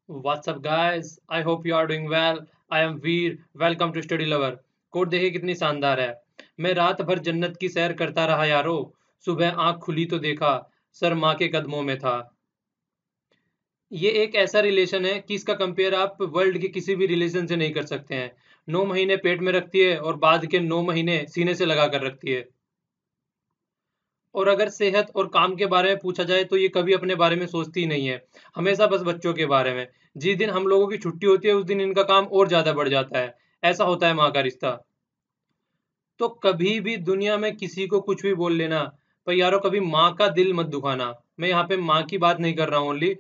What's up guys? I hope you are doing well. I am Veer. Welcome to Study Lover. Quote देखिए कितनी शानदार है। मैं रात भर जन्नत की सैर करता रहा यारो। सुबह आंख खुली तो देखा सर माँ के कदमों में था। ये एक ऐसा रिलेशन है कि इसका कंपेयर आप वर्ल्ड के किसी भी रिलेशन से नहीं कर सकते हैं। 9 महीने पेट में रखती है और बाद के 9 महीने सीने से लगा कर रखती है। और अगर सेहत और काम के बारे में पूछा जाए तो ये कभी अपने बारे में सोचती ही नहीं है। हमेशा बस बच्चों के बारे में। जिस दिन हम लोगों की छुट्टी होती है उस दिन इनका काम और ज्यादा बढ़ जाता है। ऐसा होता है माँ का रिश्ता। तो कभी भी दुनिया में किसी को कुछ भी बोल लेना, पर यारो कभी माँ का दिल मत दुखाना। मैं यहाँ पे माँ की बात नहीं कर रहा हूँ ओनली,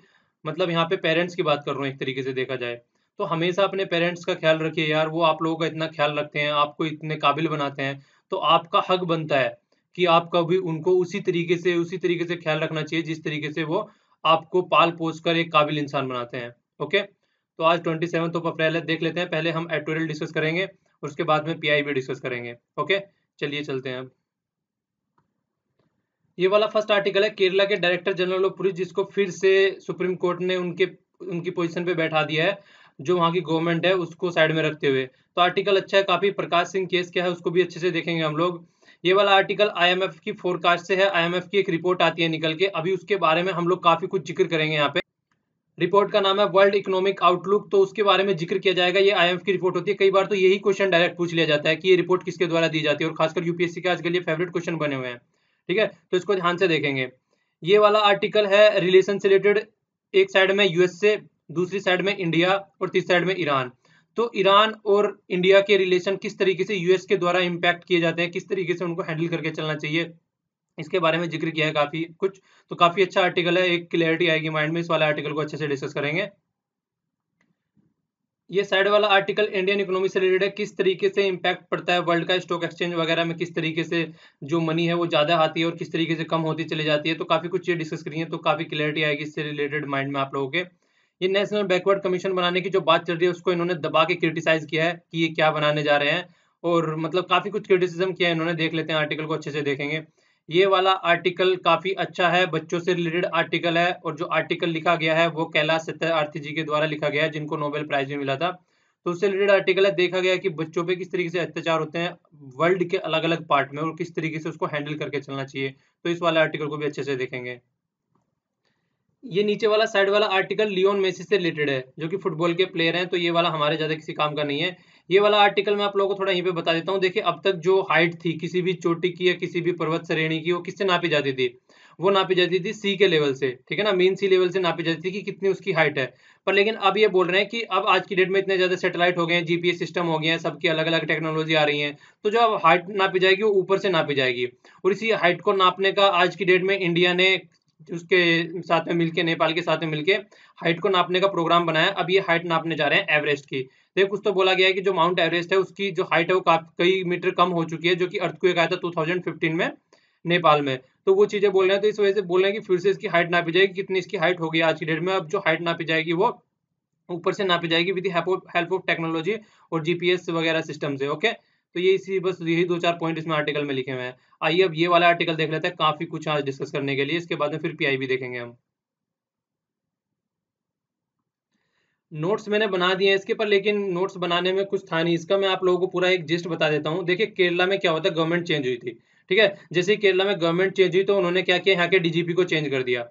मतलब यहाँ पे पेरेंट्स की बात कर रहा हूँ एक तरीके से देखा जाए। तो हमेशा अपने पेरेंट्स का ख्याल रखिए यार, वो आप लोगों का इतना ख्याल रखते हैं, आपको इतने काबिल बनाते हैं। तो आपका हक बनता है कि आप कभी उनको उसी तरीके से ख्याल रखना चाहिए जिस तरीके से वो आपको पाल पोस कर एक काबिल इंसान बनाते हैं। ओके, तो आज 27 ऑफ अप्रैल है, देख लेते हैं। पहले हम एडिटोरियल डिस्कस करेंगे और उसके बाद में पीआई भी डिस्कस करेंगे। ओके, चलिए चलते हैं अब। ये वाला फर्स्ट आर्टिकल है केरला के डायरेक्टर जनरल ऑफ पुलिस, जिसको फिर से सुप्रीम कोर्ट ने उनकी पोजीशन पे बैठा दिया है। जो वहां की गवर्नमेंट है उसको साइड में रखते हुए। तो आर्टिकल अच्छा है काफी। प्रकाश सिंह केस क्या है उसको भी अच्छे से देखेंगे हम लोग। ये वाला आर्टिकल आईएमएफ की फोरकास्ट से है। आईएमएफ की एक रिपोर्ट आती है निकल के, अभी उसके बारे में हम लोग काफी कुछ जिक्र करेंगे यहाँ पे। रिपोर्ट का नाम है वर्ल्ड इकोनॉमिक आउटलुक, तो उसके बारे में जिक्र किया जाएगा। ये आईएमएफ की रिपोर्ट होती है। कई बार तो यही क्वेश्चन डायरेक्ट पूछ लिया जाता है कि ये रिपोर्ट किसके द्वारा दी जाती है, और खासकर यूपीएससी के आजकल ये फेवरेट क्वेश्चन बने हुए हैं। ठीक है, तो इसको ध्यान से देखेंगे। ये वाला आर्टिकल है रिलेशन से रिलेटेड। एक साइड में यूएसए, दूसरी साइड में इंडिया और तीसरी साइड में ईरान। तो ईरान और इंडिया के रिलेशन किस तरीके से यूएस के द्वारा इंपैक्ट किए जाते हैं, किस तरीके से उनको हैंडल करके चलना चाहिए, इसके बारे में जिक्र किया है काफी कुछ। तो काफी अच्छा आर्टिकल है, एक क्लियरिटी आएगी माइंड में। इस वाले आर्टिकल को अच्छे से डिस्कस करेंगे। ये साइड वाला आर्टिकल इंडियन इकोनॉमी से रिलेटेड है, किस तरीके से इंपैक्ट पड़ता है वर्ल्ड का स्टॉक एक्सचेंज वगैरह में, किस तरीके से जो मनी है वो ज्यादा आती है और किस तरीके से कम होती चली जाती है। तो काफी कुछ ये डिस्कस करेंगे, तो काफी क्लियरिटी आएगी इससे रिलेटेड माइंड में आप लोगों के। ये नेशनल बैकवर्ड कमीशन बनाने की जो बात चल रही है उसको इन्होंने दबा के क्रिटिसाइज किया है कि ये क्या बनाने जा रहे हैं। और मतलब काफी कुछ क्रिटिसिज्म किया है इन्होंने। देख लेते हैं आर्टिकल को अच्छे से देखेंगे। ये वाला आर्टिकल काफी अच्छा है, बच्चों से रिलेटेड आर्टिकल है। और जो आर्टिकल लिखा गया है वो कैलाश सत्यार्थी जी के द्वारा लिखा गया है, जिनको नोबेल प्राइज भी मिला था। तो उससे रिलेटेड आर्टिकल है। देखा गया कि बच्चों पे किस तरीके से अत्याचार होते हैं वर्ल्ड के अलग अलग पार्ट में, और किस तरीके से उसको हैंडल करके चलना चाहिए। तो इस वाले आर्टिकल को भी अच्छे से देखेंगे। ये नीचे वाला साइड वाला आर्टिकल लियोन मेसी से रिलेटेड है, जो कि फुटबॉल के प्लेयर हैं। तो ये वाला हमारे ज्यादा किसी काम का नहीं है। ये वाला आर्टिकल मैं आप लोगों को थोड़ा यहीं पे बता देता हूँ। देखिए, अब तक जो हाइट थी किसी भी चोटी की या किसी भी पर्वत श्रेणी की, वो किससे नापी जाती थी? वो नापी जाती थी सी के लेवल से। ठीक है ना, मीन सी लेवल से नापी जाती थी कि कितनी उसकी हाइट है। पर लेकिन अब ये बोल रहे हैं कि अब आज की डेट में इतने ज्यादा सैटेलाइट हो गए हैं, जीपीएस सिस्टम हो गए हैं, सबकी अलग अलग टेक्नोलॉजी आ रही है। तो जो अब हाइट नापी जाएगी वो ऊपर से नापी जाएगी। और इसी हाइट को नापने का आज की डेट में इंडिया ने उसके साथ में मिलके, नेपाल के साथ में मिलके हाइट को नापने का प्रोग्राम बनाया। अब ये हाइट नापने जा रहे हैं एवरेस्ट की। देखो, कुछ तो बोला गया है कि जो माउंट एवरेस्ट है उसकी जो हाइट है वो कई मीटर कम हो चुकी है, जो कि अर्थक्वेक आया था 2015 में नेपाल में। तो वो चीजें बोल रहे हैं, तो इस वजह से बोल रहे हैं कि फिर से इसकी हाइट नापी जाएगी। कितनी इसकी हाइट हो गई आज की डेट में, अब जो हाइट नापी जाएगी वो ऊपर से नापी जाएगी विद हेल्प ऑफ टेक्नोलॉजी और जीपीएस वगैरह सिस्टम से। ओके, तो ये इसी बस यही दो चार पॉइंट इसमें आर्टिकल में लिखे हुए हैं। आइए अब ये वाला आर्टिकल देख लेते हैं, काफी कुछ आज डिस्कस करने के लिए। इसके बाद में फिर पीआई भी देखेंगे हम। नोट्स मैंने बना दिए हैं इसके पर, लेकिन नोट्स बनाने में कुछ था नहीं इसका। मैं आप लोगों को पूरा एक जिस्ट बता देता हूँ। देखिए, केरला में क्या होता है, गवर्नमेंट चेंज हुई थी। ठीक है, जैसे ही केरला में गवर्नमेंट चेंज हुई तो उन्होंने क्या किया, यहाँ के डीजीपी को चेंज कर दिया।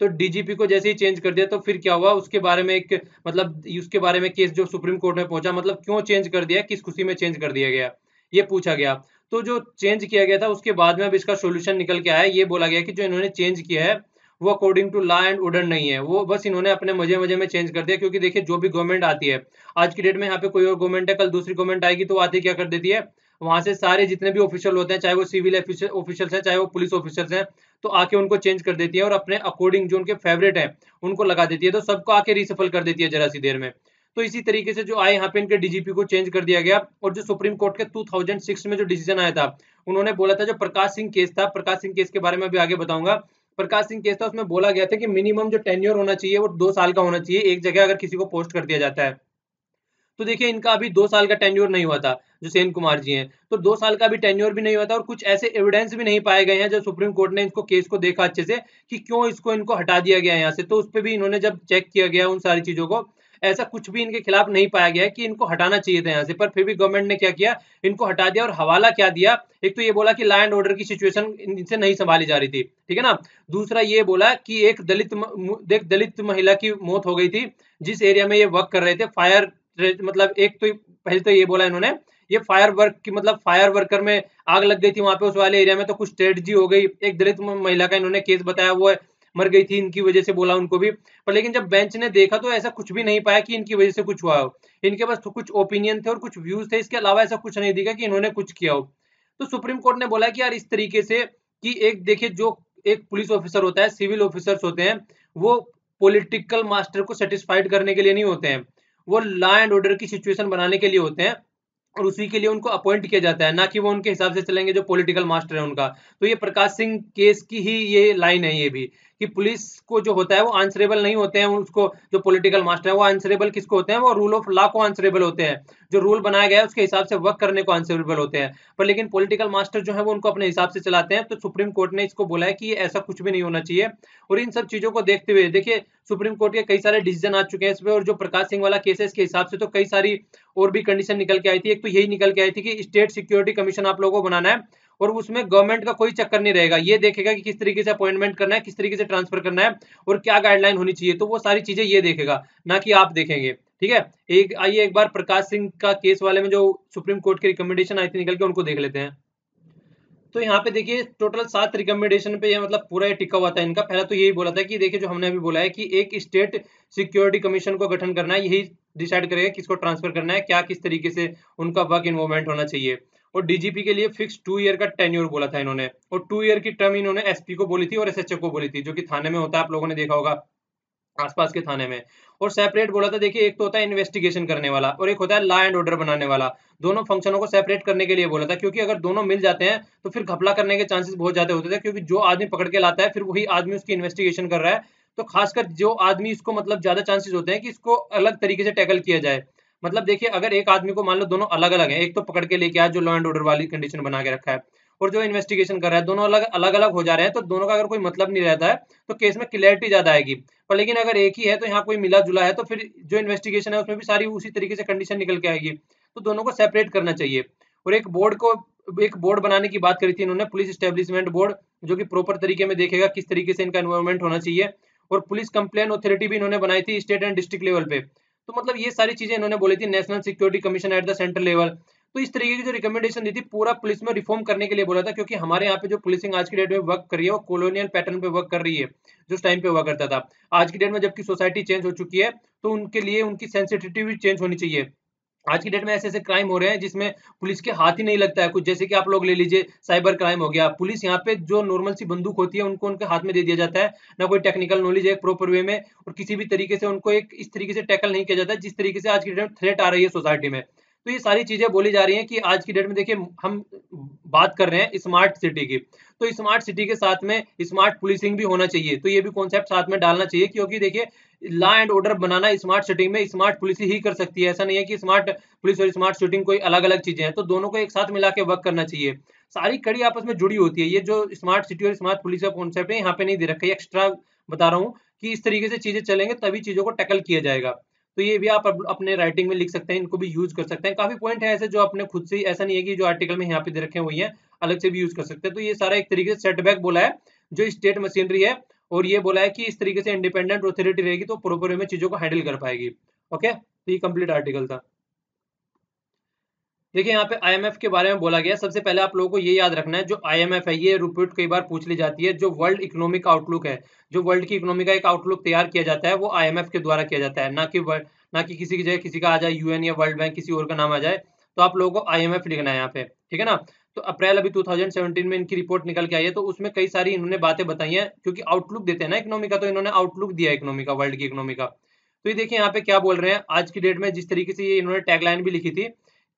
तो डीजीपी को जैसे ही चेंज कर दिया तो फिर क्या हुआ, उसके बारे में एक मतलब उसके बारे में केस जो सुप्रीम कोर्ट में पहुंचा, मतलब क्यों चेंज कर दिया, किस खुशी में चेंज कर दिया गया, ये पूछा गया। तो जो चेंज किया गया था उसके बाद में अब इसका सोल्यूशन निकल के आया। ये बोला गया कि जो इन्होंने चेंज किया है वो according to law and order नहीं है, वो बस इन्होंने अपने मजे मजे में चेंज कर दिया। क्योंकि देखिए, जो भी गवर्नमेंट आती है आज की डेट में, यहाँ पे कोई और गवर्नमेंट है, कल दूसरी गवर्नमेंट आएगी तो आती क्या कर देती है, वहां से सारे जितने भी ऑफिशियल होते हैं, चाहे वो सिविल ऑफिशियल्स हैं चाहे वो पुलिस ऑफिसर्स हैं, तो आके उनको चेंज कर देती है और अपने अकॉर्डिंग जो उनके फेवरेट है उनको लगा देती है। तो सबको आके रिसफल कर देती है जरा सी देर में। तो इसी तरीके से जो आए यहाँ पे इनके डीजीपी को चेंज कर दिया गया। और जो सुप्रीम कोर्ट के 2006 में जो डिसीजन आया था, उन्होंने बोला था, जो प्रकाश सिंह केस था, प्रकाश सिंह केस के बारे में अभी आगे बताऊंगा। प्रकाश सिंह केस था, उसमें बोला गया था कि मिनिमम जो टेन्योर होना चाहिए वो 2 साल का होना चाहिए एक जगह अगर किसी को पोस्ट कर दिया जाता है। तो देखिए, इनका अभी 2 साल का टेन्योर नहीं हुआ था, जो सेन कुमार जी हैं। तो 2 साल का अभी टेन्योर भी नहीं हुआ था, और कुछ ऐसे एविडेंस भी नहीं पाए गए हैं जब सुप्रीम कोर्ट ने इसको केस को देखा अच्छे से कि क्यों इनको हटा दिया गया है यहाँ से। तो उस पर भी इन्होंने जब चेक किया गया उन सारी चीजों को, ऐसा कुछ भी इनके खिलाफ नहीं पाया गया है कि इनको हटाना चाहिए था यहाँ से, पर फिर भी गवर्नमेंट ने क्या किया, इनको हटा दिया। और हवाला क्या दिया, एक तो ये बोला कि लॉ एंड ऑर्डर की सिचुएशन इनसे नहीं संभाली जा रही थी, ठीक है ना। दूसरा ये बोला कि एक दलित महिला की मौत हो गई थी जिस एरिया में ये वर्क कर रहे थे, फायर, मतलब एक तो पहले तो ये बोला इन्होंने, ये फायर वर्क की मतलब फायर वर्कर में आग लग गई थी वहां पे उस वाले एरिया में, तो कुछ ट्रेजेडी हो गई। एक दलित महिला का इन्होंने केस बताया, वो मर गई थी इनकी वजह से, बोला उनको भी। पर लेकिन जब बेंच ने देखा तो ऐसा कुछ भी नहीं पाया कि इनकी वजह से कुछ हुआ हो। इनके पास तो कुछ ओपिनियन थे और कुछ व्यूज थे, इसके अलावा ऐसा कुछ नहीं दिखा कि इन्होंने कुछ किया हो। तो सुप्रीम कोर्ट ने बोला कि यार इस तरीके से कि एक देखिए, जो एक पुलिस ऑफिसर होता है, सिविल ऑफिसर्स होते हैं, वो पॉलिटिकल मास्टर को सेटिस्फाइड करने के लिए नहीं होते हैं, वो लॉ एंड ऑर्डर की सिचुएशन बनाने के लिए होते हैं, और उसी के लिए उनको अपॉइंट किया जाता है, ना कि वो उनके हिसाब से चलेंगे जो पॉलिटिकल मास्टर है उनका। तो ये प्रकाश सिंह केस की ही ये लाइन है ये भी, कि पुलिस को जो होता है वो आंसरेबल नहीं होते हैं उसको, जो पॉलिटिकल मास्टर है वो आंसरेबल किसको होते हैं, वो रूल ऑफ लॉ को आंसरेबल होते हैं, जो रूल बनाया गया है उसके हिसाब से वर्क करने को आंसरेबल होते हैं। पर लेकिन पॉलिटिकल मास्टर जो है वो उनको अपने हिसाब से चलाते हैं। तो सुप्रीम कोर्ट ने इसको बोला है कि ये ऐसा कुछ भी नहीं होना चाहिए। और इन सब चीजों को देखते हुए देखिए, सुप्रीम कोर्ट के कई सारे डिसीजन आ चुके हैं इस पे, और जो प्रकाश सिंह वाला केस है इसके हिसाब से तो कई सारी और भी कंडीशन निकल के आई थी। एक तो यही निकल के आई थी कि स्टेट सिक्योरिटी कमीशन आप लोगों को बनाना है, और उसमें गवर्नमेंट का कोई चक्कर नहीं रहेगा, ये देखेगा कि किस तरीके से अपॉइंटमेंट करना है, किस तरीके से ट्रांसफर करना है, और क्या गाइडलाइन होनी चाहिए, तो वो सारी चीजें ये देखेगा, ना कि आप देखेंगे, ठीक है। एक आइए एक बार प्रकाश सिंह का केस वाले में जो सुप्रीम कोर्ट की रिकमेंडेशन आई थी निकल के, उनको देख लेते हैं। तो यहाँ पे देखिए टोटल 7 रिकमेंडेशन पे ये मतलब पूरा ये टिका हुआ था इनका। पहला तो यही बोला था कि देखिए, जो हमने अभी बोला है कि एक स्टेट सिक्योरिटी कमीशन को गठन करना है, यही डिसाइड करेगा किसको ट्रांसफर करना है, क्या किस तरीके से उनका वर्क इन्वॉल्वमेंट होना चाहिए। और डीजीपी के लिए फिक्स 2 ईयर का टेन्योर बोला था इन्होंने, और 2 ईयर की टर्म इन्होंने एसपी को बोली थी और एसएचओ को बोली थी, जो कि थाने में होता है, आप लोगों ने देखा होगा आसपास के थाने में। और सेपरेट बोला था, देखिए एक तो होता है इन्वेस्टिगेशन करने वाला और एक होता है लॉ एंड ऑर्डर बनाने वाला, दोनों फंक्शनों को सेपरेट करने के लिए बोला था, क्योंकि अगर दोनों मिल जाते हैं तो फिर घपला करने के चांसेस बहुत ज्यादा होते थे, क्योंकि जो आदमी पकड़ के लाता है फिर वही आदमी उसकी इन्वेस्टिगेशन कर रहा है। तो खासकर जो आदमी इसको मतलब ज्यादा चांसेस होते हैं कि इसको अलग तरीके से टैकल किया जाए। मतलब देखिए, अगर एक आदमी को मान लो दोनों अलग अलग है, एक तो पकड़ के लेके आया जो लॉ एंड ऑर्डर वाली कंडीशन बना के रखा है, और जो इन्वेस्टिगेशन कर रहा है, दोनों अलग अलग अलग हो जा रहे हैं, तो दोनों का अगर कोई मतलब नहीं रहता है तो केस में क्लियरिटी ज्यादा आएगी। पर लेकिन अगर एक ही है तो यहाँ कोई मिला जुला है, तो फिर जो इन्वेस्टिगेशन है उसमें भी सारी उसी तरीके से कंडीशन निकल के आएगी। तो दोनों को सेपरेट करना चाहिए। और एक बोर्ड बनाने की बात करी थी इन्होंने, पुलिस एस्टेब्लिशमेंट बोर्ड, जो कि प्रॉपर तरीके में देखेगा किस तरीके से इनका इन्वॉल्वमेंट होना चाहिए। और पुलिस कंप्लेन अथॉरिटी भी इन्होंने बनाई थी स्टेट एंड डिस्ट्रिक्ट लेवल पे। तो मतलब ये सारी चीजें इन्होंने बोली थी, national security commission at the central level. तो इस तरीके की जो रिकमेंडेशन दी थी, पूरा पुलिस में रिफॉर्म करने के लिए बोला था, क्योंकि हमारे यहाँ पे जो पुलिसिंग आज की डेट में वर्क कर रही है वो कॉलोनियल पैटर्न पे वर्क कर रही है, जो उस टाइम पे हुआ करता था। आज की डेट में जबकि सोसाइटी चेंज हो चुकी है, तो उनके लिए उनकी सेंसिटिविटी भी चेंज होनी चाहिए। आज की डेट में ऐसे ऐसे क्राइम हो रहे हैं जिसमें पुलिस के हाथ ही नहीं लगता है कुछ, जैसे कि आप लोग ले लीजिए साइबर क्राइम हो गया, पुलिस यहाँ पे जो नॉर्मल सी बंदूक होती है उनको उनके हाथ में दे दिया जाता है, ना कोई टेक्निकल नॉलेज है प्रॉपर वे में, और किसी भी तरीके से उनको एक इस तरीके से टैकल नहीं किया जाता है जिस तरीके से आज की डेट में थ्रेट आ रही है सोसाइटी में। तो ये सारी चीजें बोली जा रही हैं कि आज की डेट में देखिए, हम बात कर रहे हैं स्मार्ट सिटी की, तो स्मार्ट सिटी के साथ में स्मार्ट पुलिसिंग भी होना चाहिए, तो ये भी कॉन्सेप्ट साथ में डालना चाहिए, क्योंकि देखिए law and order banana smart city में स्मार्ट पुलिस ही कर सकती है। ऐसा नहीं है कि स्मार्ट पुलिस और स्मार्ट शूटिंग कोई अलग अलग चीजें हैं, तो दोनों को एक साथ मिला के वर्क करना चाहिए। सारी कड़ी आपस में जुड़ी होती है। ये जो स्मार्ट सिटी और स्मार्ट पुलिस का कॉन्सेप्ट है यहाँ पे नहीं दे रखा है, एक्स्ट्रा बता रहा हूँ कि इस तरीके से चीजें चलेंगे तभी चीजों को टैकल किया जाएगा। तो ये भी आप अपने राइटिंग में लिख सकते हैं, इनको भी यूज कर सकते हैं। काफी पॉइंट है ऐसे जो अपने खुद से, ऐसा नहीं है कि जो आर्टिकल में यहाँ पे दे रखे हैं वही है, अलग से भी यूज कर सकते हैं। तो ये सारा एक तरीके से सेटबैक बोला है जो स्टेट मशीनरी है, और ये बोला है कि इस तरीके से इंडिपेंडेंट अथॉरिटी रहेगी तो प्रॉपर वे में चीजों को हैंडल कर पाएगी। ओके, तो ये कंप्लीट आर्टिकल था। देखिए यहाँ पे आईएमएफ के बारे में बोला गया। सबसे पहले आप लोगों को ये याद रखना है, जो आईएमएफ है ये रिपोर्ट कई बार पूछ ली जाती है, जो वर्ल्ड इकोनॉमिक आउटलुक है, जो वर्ल्ड की इकोनॉमी का एक आउटलुक तैयार किया जाता है वो आईएमएफ के द्वारा किया जाता है, ना कि किसी की जगह किसी का आ जाए यूएन या वर्ल्ड बैंक किसी और का नाम आ जाए। तो आप लोगों को आईएमएफ लिखना है यहाँ पे, ठीक है ना। तो अप्रैल अभी 2017 में इनकी रिपोर्ट निकल के आई है, तो उसमें कई सारी इन्होंने बातें बताई हैं, क्योंकि आउटलुक देते हैं ना इकोनॉमी का, तो इन्होंने आउटलुक दिया इकोनॉमी का, वर्ल्ड की इकोनॉमी का। तो ये देखिए यहाँ पे क्या बोल रहे हैं आज की डेट में, जिस तरीके से ये इन्होंने टैगलाइन भी लिखी थी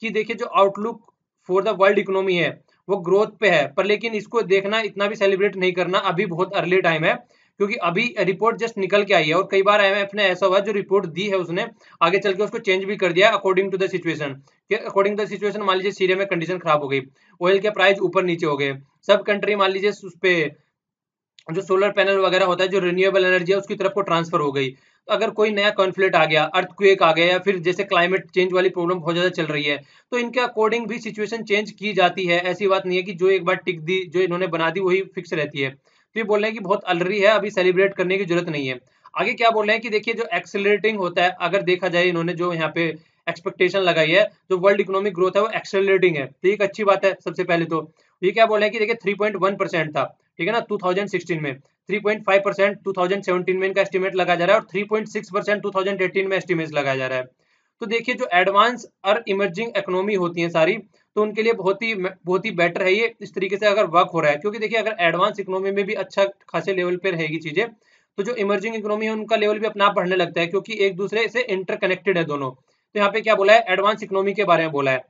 कि देखिए जो outlook for the world economy है वो ग्रोथ पे है, पर लेकिन इसको देखना इतना भी सेलिब्रेट नहीं करना, अभी बहुत अर्ली टाइम है, क्योंकि अभी रिपोर्ट जस्ट निकल के आई है। और कई बार आईएमएफ ने ऐसा हुआ जो रिपोर्ट दी है उसने आगे चल के उसको चेंज भी कर दिया according to the situation. According to the situation मान लीजिए सीरिया में कंडीशन खराब हो गई, ऑयल के प्राइस ऊपर नीचे हो गए, सब कंट्री मान लीजिए उस पे जो सोलर पैनल वगैरह होता है, जो रिन्यूएबल एनर्जी है उसकी तरफ को ट्रांसफर हो गई, अगर कोई नया कॉन्फ्लिक्ट आ गया, अर्थक्वेक आ गया, या फिर जैसे क्लाइमेट चेंज वाली प्रॉब्लम बहुत ज्यादा चल रही है, तो इनके अकॉर्डिंग भी सिचुएशन चेंज की जाती है। ऐसी बात नहीं है कि जो एक बार टिक दी, जो इन्होंने बना दी वही फिक्स रहती है। तो ये बोल रहे हैं कि बहुत अलरी है, अभी सेलिब्रेट करने की जरूरत नहीं है। आगे क्या बोल रहे हैं कि देखिए जो एक्सेलरेटिंग होता है, अगर देखा जाए इन्होंने जो यहाँ पे एक्सपेक्टेशन लगाई है, जो वर्ल्ड इकोनॉमिक ग्रोथ है वो एक्सेलरेटिंग है, तो एक अच्छी बात है। सबसे पहले तो ये क्या बोल रहे हैं कि देखिए 3.1% था, ठीक है ना, 2016 में। 3.5% 2017 में इनका एस्टिमेट लगाया जा रहा है, और 3.6% 2018 में एस्टिमेट लगाया जा रहा है। तो देखिए जो एडवांस और इमर्जिंग इकोनॉमी होती है सारी, तो उनके लिए बहुत ही बेटर है ये इस तरीके से अगर वर्क हो रहा है। क्योंकि देखिए अगर एडवांस इकोनॉमी में भी अच्छा खासे लेवल पे रहेगी चीजें, तो जो इमर्जिंग इकोनॉमी है उनका लेवल भी अपना आप बढ़ने लगता है, क्योंकि एक दूसरे से इंटरकनेक्टेड है दोनों। तो यहाँ पे क्या बोला है, एडवांस इकोनॉमी के बारे में बोला है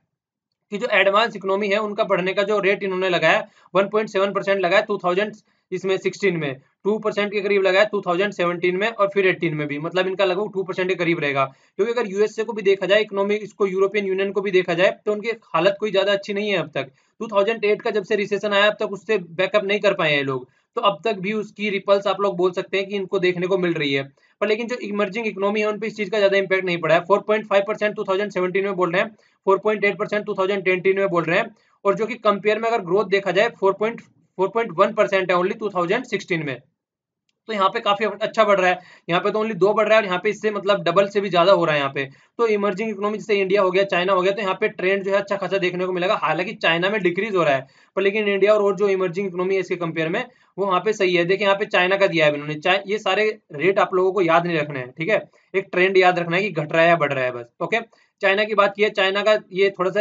कि जो एडवांस इकोनॉमी है उनका बढ़ने का जो रेट इन्होंने लगाया 1.7% लगाया 2000 इसमें 16 में, 2% के करीब लगाया 2017 में, और फिर 18 में भी, मतलब इनका लगभग 2% के करीब रहेगा। क्योंकि अगर यूएसए को भी देखा जाए, इकोनॉमी इसको यूरोपियन यूनियन को भी देखा जाए, तो उनकी हालत कोई ज्यादा अच्छी नहीं है अब तक। 2008 का जब से रिसेशन आया अब तक उससे बैकअप नहीं कर पाए हैं लोग, तो अब तक भी उसकी रिपल्स आप लोग बोल सकते हैं कि इनको देखने को मिल रही है। पर लेकिन जो इमर्जिंग इकोनॉमी है उन पे इस चीज का ज्यादा इंपैक्ट नहीं पड़ा है। 4.5% 2017 में बोल रहे हैं, 4.8% 2018 में बोल रहे हैं, और जो कि कंपेयर में अगर ग्रोथ देखा जाए 4.1% है ओनली 2016 में। तो यहाँ पे काफी अच्छा बढ़ रहा है। यहाँ पे तो ओनली 2 बढ़ रहा है, और यहाँ पे इससे मतलब डबल से भी ज्यादा हो रहा है यहाँ पे। तो इमर्जिंग इकोनॉमी जैसे इंडिया हो गया, चाइना हो गया, तो यहाँ पे ट्रेंड जो है अच्छा खासा देखने को मिलेगा। हालांकि चाइना में डिक्रीज हो रहा है, पर लेकिन इंडिया और जो इमर्जिंग इकोनॉमी है इसके कंपेयर में, वो वहाँ पे सही है। देखिए यहाँ पे चाइना का दिया है इन्होंने, ये सारे रेट आप लोगों को याद नहीं रखना है, ठीक है। एक ट्रेंड याद रखना है कि घट रहा है या बढ़ रहा है, बस। ओके, चाइना की बात की है, चाइना का ये थोड़ा सा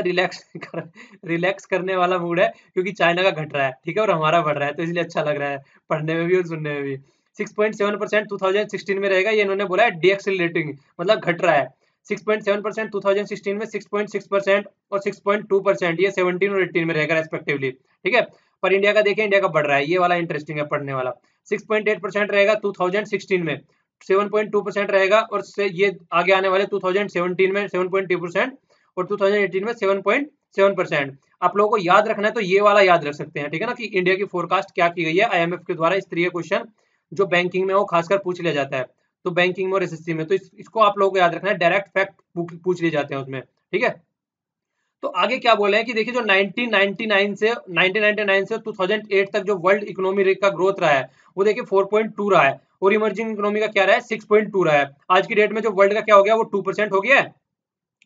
रिलैक्स करने वाला मूड है, क्योंकि चाइना का घट रहा है, ठीक है, और हमारा बढ़ रहा है, तो इसलिए अच्छा लग रहा है पढ़ने में भी और सुनने में भी। 6.7% 2016 में रहेगा, ये इन्होंने बोला है डीएक्सेलरेटिंग, मतलब घट रहा है। 6.7% 2016 में, 6.6% और 6.2% ये 17 और 18 में रहेगा रेस्पेक्टिवली, ठीक है। पर इंडिया का देखें, इंडिया का बढ़ रहा है, ये वाला इंटरेस्टिंग है पढ़ने वाला। 6.8% रहेगा 2016 में, 7.2% रहेगा, और ये आगे आने वाले 2017 में 7.2% और 2018 में 7.7%। आप लोगों को याद रखना है तो ये वाला याद रख सकते हैं, ठीक है ना, कि इंडिया की फोरकास्ट क्या की गई है आईएमएफ के द्वारा। इस तरीके क्वेश्चन जो बैंकिंग में वो खासकर पूछ लिया जाता है, तो बैंकिंग में और एसएससी में, तो इसको आप लोगों को याद रखना है, डायरेक्ट फैक्ट पूछ लिए जाते हैं उसमें, ठीक है। तो आगे क्या बोले हैं कि देखिए जो 1999 से 2008 तक जो वर्ल्ड इकोनॉमी रेट का ग्रोथ रहा है, वो देखिए 4.2 रहा है, और इमर्जिंग इकोनॉमी का क्या रहा है, 6.2 रहा है। आज की डेट में जो वर्ल्ड का क्या हो गया, वो 2% हो गया है,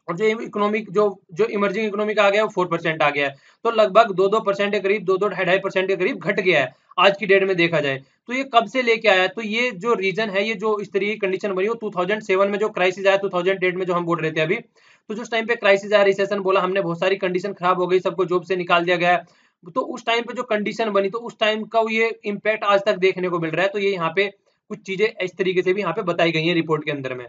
और जो इकोनॉमिक जो जो इमर्जिंग इकोनॉमी का आ गया है वो 4% आ गया है। तो लगभग 2-2% के करीब, 2-2.5% के करीब घट गया है आज की डेट में देखा जाए। तो ये कब से लेके आया है, तो ये जो रीजन है, ये जो इस तरीके की कंडीशन बनी, वो 2007 में जो क्राइसिस आया, 2008 में जो हम बोल रहे थे अभी, तो जो टाइम पे क्राइसिस आया, रिसेशन बोला हमने, बहुत सारी कंडीशन खराब हो गई, सबको जॉब से निकाल दिया गया, तो उस टाइम पे जो कंडीशन बनी, तो उस टाइम का ये इम्पैक्ट आज तक देखने को मिल रहा है। तो ये यहाँ पे कुछ चीजें इस तरीके से भी यहाँ पे बताई गई है रिपोर्ट के अंदर में।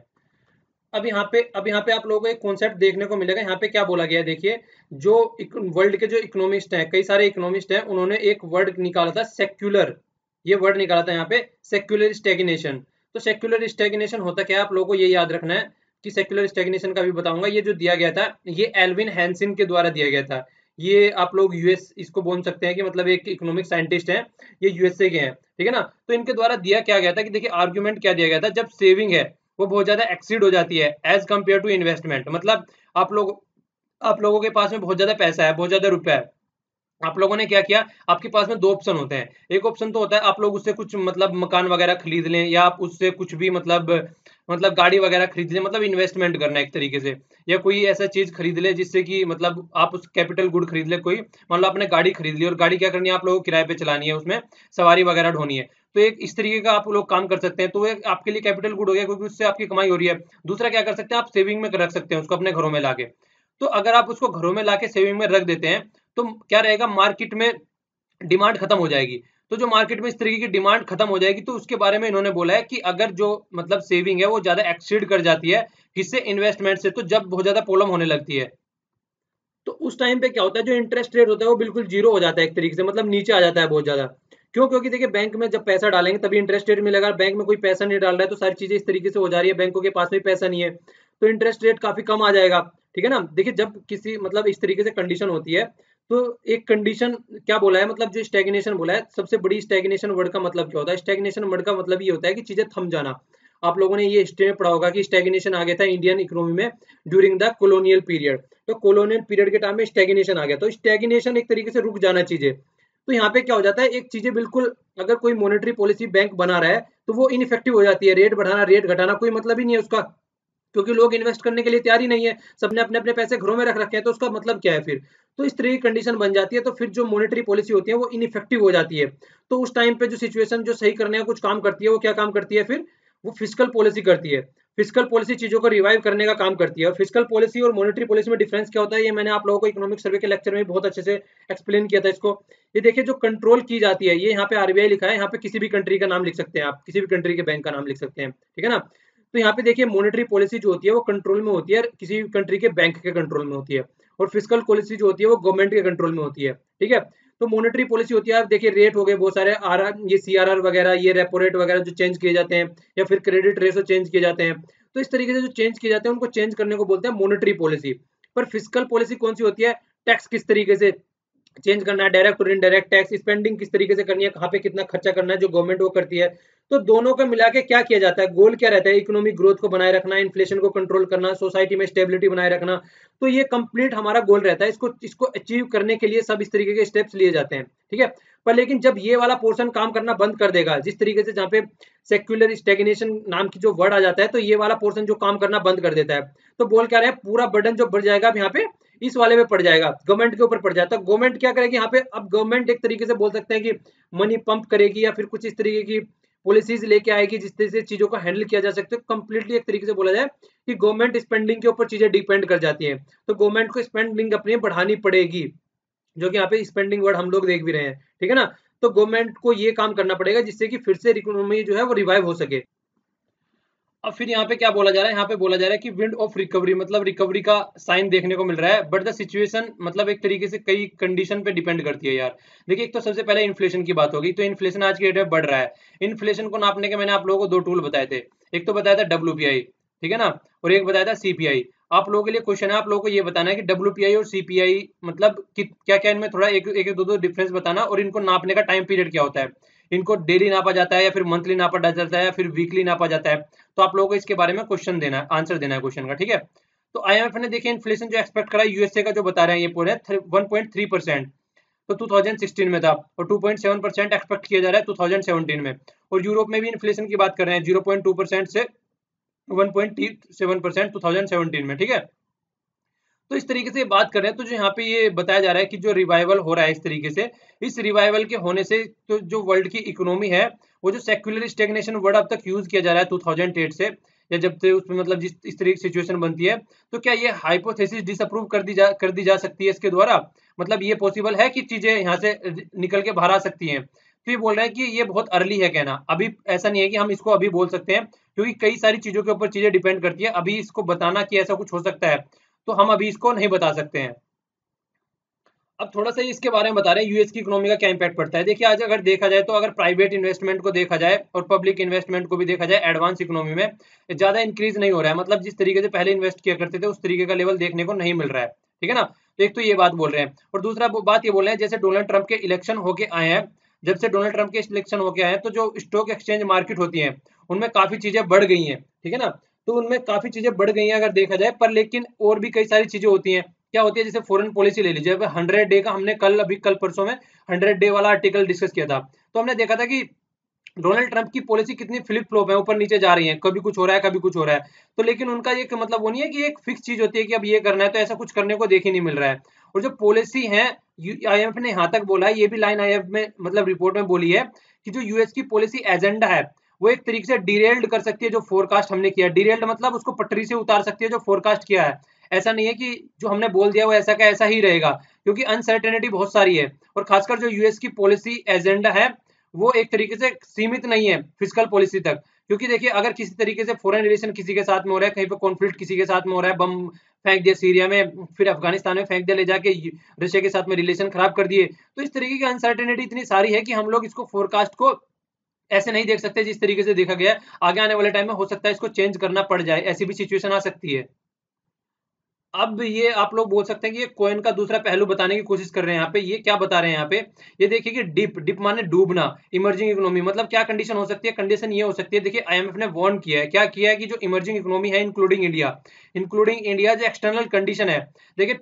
अब यहाँ पे आप लोगों को एक कॉन्सेप्ट देखने को मिलेगा। यहाँ पे क्या बोला गया है, देखिए जो वर्ल्ड के जो इकोनॉमिस्ट हैं, कई सारे इकोनॉमिस्ट हैं, उन्होंने एक वर्ड निकाला था सेक्युलर, ये वर्ड निकाला था यहाँ पे, सेक्युलर स्टेगनेशन। तो सेक्युलर स्टेगनेशन होता क्या है, आप लोगों को ये याद रखना है कि सेक्युलर स्टेगनेशन का भी बताऊंगा। ये जो दिया गया था, ये एल्विन हैंसिन के द्वारा दिया गया था। ये आप लोग यूएस इसको बोल सकते हैं कि मतलब एक इकोनॉमिक साइंटिस्ट हैं, ये यूएसए के हैं, ठीक है ना। तो इनके द्वारा दिया क्या गया था कि देखिए आर्ग्यूमेंट क्या दिया गया था, जब सेविंग है वो बहुत ज्यादा एक्सीड हो जाती है एज कंपेयर टू इन्वेस्टमेंट, मतलब आप लोग आप लोगों के पास में बहुत ज्यादा पैसा है, बहुत ज्यादा रुपया है, आप लोगों ने क्या किया, आपके पास में दो ऑप्शन होते हैं। एक ऑप्शन तो होता है आप लोग उससे कुछ मतलब मकान वगैरह खरीद लें, या आप उससे कुछ भी मतलब गाड़ी वगैरह खरीद लें, मतलब इन्वेस्टमेंट करना एक तरीके से, या कोई ऐसा चीज खरीद ले जिससे कि मतलब आप उस कैपिटल गुड खरीद ले कोई, मान लो आपने गाड़ी खरीद ली, और गाड़ी क्या करनी है, आप लोगों को किराए पे चलानी है, उसमें सवारी वगैरह ढोनी है। तो एक इस तरीके का आप लोग काम कर सकते हैं, तो एक आपके लिए कैपिटल गुड हो गया, क्योंकि उससे आपकी कमाई हो रही है। दूसरा क्या कर सकते हैं, आप सेविंग में रख सकते हैं उसको अपने घरों में लाके। तो अगर आप उसको घरों में लाके सेविंग में रख देते हैं, तो क्या रहेगा, मार्केट में डिमांड खत्म हो जाएगी। तो जो मार्केट में इस तरीके की डिमांड खत्म हो जाएगी, तो उसके बारे में इन्होंने बोला है कि अगर जो मतलब सेविंग है वो ज्यादा एक्सीड कर जाती है किससे, इन्वेस्टमेंट से, तो जब बहुत ज्यादा प्रॉब्लम होने लगती है, तो उस टाइम पे क्या होता है, जो इंटरेस्ट रेट होता है वो बिल्कुल जीरो हो जाता है एक तरीके से, मतलब नीचे आ जाता है बहुत ज्यादा। क्यों, क्योंकि देखिए बैंक में जब पैसा डालेंगे तभी इंटरेस्ट रेट मिलेगा, बैंक में कोई पैसा नहीं डाल रहा है, तो सारी चीजें इस तरीके से हो जा रही है, बैंकों के पास में पैसा नहीं है, तो इंटरेस्ट रेट काफी कम आ जाएगा, ठीक है ना। देखिए जब किसी मतलब इस तरीके से कंडीशन होती है, तो एक कंडीशन क्या बोला है, मतलब जो स्टैग्नेशन बोला है, सबसे बड़ी स्टैग्नेशन वर्ड का मतलब क्या होता है, स्टैग्नेशन वर्ड का मतलब ये होता है कि चीजें थम जाना। आप लोगों ने ये हिस्ट्री में पढ़ा होगा कि स्टैग्नेशन आ गया था इंडियन इकोनॉमी में ड्यूरिंग द कॉलोनियल पीरियड। तो कॉलोनियल पीरियड के टाइम में स्टैग्नेशन आ गया, तो स्टैग्नेशन एक तरीके से रुक जाना चीजें। तो यहाँ पे क्या हो जाता है, एक चीजें बिल्कुल, अगर कोई मॉनेटरी पॉलिसी बैंक बना रहा है तो वो इनइफेक्टिव हो जाती है। रेट बढ़ाना रेट घटाना कोई मतलब ही नहीं है उसका, क्योंकि लोग इन्वेस्ट करने के लिए तैयार ही नहीं है, सबने अपने अपने पैसे घरों में रख रखे हैं, तो उसका मतलब क्या है फिर। तो इस तरह की कंडीशन बन जाती है, तो फिर जो मॉनेटरी पॉलिसी होती है वो इनइफेक्टिव हो जाती है। तो उस टाइम पे जो सिचुएशन जो सही करने का कुछ काम करती है, वो क्या काम करती है फिर, वो फिजिकल पॉलिसी करती है। फिजिकल पॉलिसी चीजों को रिवाइव करने का काम करती है। और फिजिकल पॉलिसी और मॉनेटरी पॉलिसी में डिफरेंस क्या होता है, ये मैंने आप लोगों को इकोनॉमिक सर्वे के लेक्चर में बहुत अच्छे से एक्सप्लेन किया था इसको। ये देखिए, जो कंट्रोल की जाती है, ये यहाँ पे आरबीआई लिखा है, यहाँ पे किसी भी कंट्री का नाम लिख सकते हैं आप, किसी भी कंट्री के बैंक का नाम लिख सकते हैं, ठीक है ना। तो यहाँ पे देखिए, मॉनेटरी पॉलिसी जो होती है वो कंट्रोल में होती है, किसी कंट्री के बैंक के कंट्रोल में होती है। और फिजिकल पॉलिसी जो होती है वो गवर्नमेंट के कंट्रोल में होती है, ठीक है। तो मॉनेटरी पॉलिसी होती है, आप देखिए रेट हो गए बहुत सारे, आर ये सीआरआर वगैरह, ये रेपो रेट वगैरह जो चेंज किए जाते हैं, या फिर क्रेडिट रेशो चेंज किए जाते हैं। तो इस तरीके से जो चेंज किए जाते हैं उनको चेंज करने को बोलते हैं मॉनेटरी पॉलिसी। पर फिजिकल पॉलिसी कौन सी होती है, टैक्स किस तरीके से चेंज करना है, डायरेक्ट और इनडायरेक्ट टैक्स, स्पेंडिंग किस तरीके से करनी है, कहाँ पे कितना खर्चा करना है, जो गवर्नमेंट वो करती है। तो दोनों को मिला के क्या किया जाता है, गोल क्या रहता है, इकोनॉमिक ग्रोथ को बनाए रखना, इन्फ्लेशन को कंट्रोल करना, सोसाइटी में स्टेबिलिटी बनाए रखना। तो ये कंप्लीट हमारा गोल रहता है, इसको इसको अचीव करने के लिए सब इस तरीके के स्टेप्स लिए जाते हैं, ठीक है। पर लेकिन जब ये वाला पोर्शन काम करना बंद कर देगा, जिस तरीके से जहाँ पे सेक्युलर स्टेग्नेशन नाम की जो वर्ड आ जाता है, तो ये वाला पोर्शन जो काम करना बंद कर देता है, तो बोल क्या रहे हैं, पूरा बर्डन जो बढ़ जाएगा अब यहाँ पे इस वाले में पड़ जाएगा, गवर्नमेंट के ऊपर पड़ जाता है। गवर्नमेंट क्या करेगी यहाँ पे, अब गवर्नमेंट एक तरीके से बोल सकते हैं कि मनी पंप करेगी, या फिर कुछ इस तरीके की पॉलिसीज लेके आएगी जिस तरह से चीजों को हैंडल किया जा सकता है। कंप्लीटली एक तरीके से बोला जाए कि गवर्नमेंट स्पेंडिंग के ऊपर चीजें डिपेंड कर जाती है, तो गवर्नमेंट को स्पेंडिंग अपनी बढ़ानी पड़ेगी, जो कि यहाँ पे स्पेंडिंग वर्ड हम लोग देख भी रहे हैं, ठीक है ना। तो गवर्नमेंट को ये काम करना पड़ेगा जिससे कि फिर से इकोनॉमी जो है वो रिवाइव हो सके। अब फिर यहाँ पे क्या बोला जा रहा है, यहाँ पे बोला जा रहा है कि विंड ऑफ रिकवरी, मतलब रिकवरी का साइन देखने को मिल रहा है, बट द सिचुएशन मतलब एक तरीके से कई कंडीशन पे डिपेंड करती है यार। देखिए, एक तो सबसे पहले इन्फ्लेशन की बात होगी, तो इन्फ्लेशन आज की डेट में बढ़ रहा है। इन्फ्लेशन को नापने के मैंने आप लोगों को दो टूल बताए थे, एक तो बताया था डब्ल्यूपीआई, ठीक है ना, और एक बताया था सीपीआई। आप लोगों के लिए क्वेश्चन है, आप लोगों को ये बताना है कि डब्ल्यूपीआई और सीपीआई मतलब क्या क्या इनमें थोड़ा एक एक दो डिफरेंस बताना, और इनको नापने का टाइम पीरियड क्या होता है, इनको डेली नापा जाता है या फिर मंथली नापा जाता है या फिर वीकली नापा जाता है। तो आप लोगों को इसके बारे में क्वेश्चन देना है, आंसर देना है क्वेश्चन का, ठीक है। तो आईएमएफ ने देखिए इन्फ्लेशन जो एक्सपेक्ट करा यूएसए का जो बता रहे हैं, ये पूरे 1.3%, तो 2016 में था, और 2.7% एक्सपेक्ट किया जा रहा है 2017 में। और यूरोप में भी इन्फ्लेशन की बात कर रहे हैं 0.2% से 1.7% 2017 में, ठीक है। तो इस तरीके से बात कर रहे हैं, तो जो यहाँ पे ये बताया जा रहा है कि जो रिवाइवल हो रहा है इस तरीके से, इस रिवाइवल के होने से तो जो वर्ल्ड की इकोनॉमी है, वो जो सेक्युलर स्टेग्नेशन वर्ड अब तक यूज किया जा रहा है 2008 से, या जब से उसमें मतलब जिस इस तरीके की सिचुएशन बनती है, तो क्या ये हाइपोथेसिस डिसअप्रूव कर दी जा सकती है इसके द्वारा, मतलब ये पॉसिबल है कि चीजें यहाँ से निकल के बाहर आ सकती हैं। तो ये बोल रहे हैं कि ये बहुत अर्ली है कहना, अभी ऐसा नहीं है कि हम इसको अभी बोल सकते हैं, क्योंकि कई सारी चीजों के ऊपर चीजें डिपेंड करती है। अभी इसको बताना कि ऐसा कुछ हो सकता है, तो हम अभी इसको नहीं बता सकते हैं। अब थोड़ा सा इसके बारे में बता रहे हैं यूएस की इकोनॉमी का क्या इंपैक्ट पड़ता है। देखिए, आज अगर देखा जाए, तो अगर प्राइवेट इन्वेस्टमेंट को देखा जाए और पब्लिक इन्वेस्टमेंट को भी देखा जाए, एडवांस इकोनॉमी में ज्यादा इंक्रीज नहीं हो रहा है, मतलब जिस तरीके से पहले इन्वेस्ट किया करते थे उस तरीके का लेवल देखने को नहीं मिल रहा है, ठीक है ना। तो एक तो ये बात बोल रहे हैं, और दूसरा बात ये बोल रहे हैं, जैसे डोनाल्ड ट्रंप के इलेक्शन होके आए हैं, जब से डोनाल्ड ट्रंप के इलेक्शन होके आए हैं, तो जो स्टॉक एक्सचेंज मार्केट होती है उनमें काफी चीजें बढ़ गई हैं, ठीक है ना। तो उनमें काफी चीजें बढ़ गई हैं अगर देखा जाए, पर लेकिन और भी कई सारी चीजें होती हैं। क्या होती है, जैसे फॉरेन पॉलिसी ले लीजिए, 100 डे का हमने कल परसों में 100 डे वाला आर्टिकल डिस्कस किया था, तो हमने देखा था कि डोनाल्ड ट्रंप की पॉलिसी कितनी फ्लिप फ्लॉप है, ऊपर नीचे जा रही है, कभी कुछ हो रहा है कभी कुछ हो रहा है। तो लेकिन उनका ये मतलब वो नहीं है कि एक फिक्स चीज होती है कि अब ये करना है, तो ऐसा कुछ करने को देख ही नहीं मिल रहा है। और जो पॉलिसी है, आईएमएफ ने यहाँ तक बोला है, ये भी लाइन आईएमएफ में मतलब रिपोर्ट में बोली है कि जो यूएस की पॉलिसी एजेंडा है, वो एक तरीके से डिरेल्ड कर सकती है जो फोरकास्ट हमने किया। डिरेल्ड मतलब उसको पटरी से उतार सकती है जो फोरकास्ट किया है। ऐसा नहीं है कि जो हमने बोल दिया वो ऐसा का ऐसा ही रहेगा, क्योंकि अनसर्टेनिटी बहुत सारी है। और खासकर जो यूएस की पॉलिसी एजेंडा है, वो एक तरीके से सीमित नहीं है फिजिकल पॉलिसी तक, क्योंकि देखिए, अगर किसी तरीके से फॉरेन रिलेशन किसी के साथ में हो रहा है, कहीं पे कॉन्फ्लिक्ट किसी के साथ में हो रहा है, बम फेंक दिया सीरिया में, फिर अफगानिस्तान में फेंक दिया ले जाके, रशिया के साथ में रिलेशन खराब कर दिए, तो इस तरीके की अनसर्टेनिटी इतनी सारी है कि हम लोग इसको फोरकास्ट को ऐसे नहीं देख सकते जिस तरीके से देखा गया है। आगे आने वाले टाइम में हो सकता है इसको चेंज करना पड़ जाए, ऐसी भी सिचुएशन आ सकती है। अब ये आप लोग बोल सकते हैं कि ये कॉइन का दूसरा पहलू बताने की कोशिश कर रहे हैं यहाँ पे। ये क्या बता रहे हैं यहाँ पे, ये देखिए कि डिप माने डूबना, इमर्जिंग इकोनॉमी मतलब क्या कंडीशन हो सकती है। कंडीशन ये हो सकती है, देखिए आईएमएफ ने वार्न किया है, क्या किया है कि जो इमर्जिंग इकोनॉमी है इंक्लूडिंग इंडिया जो एक्सटर्नल कंडीशन है, देखिए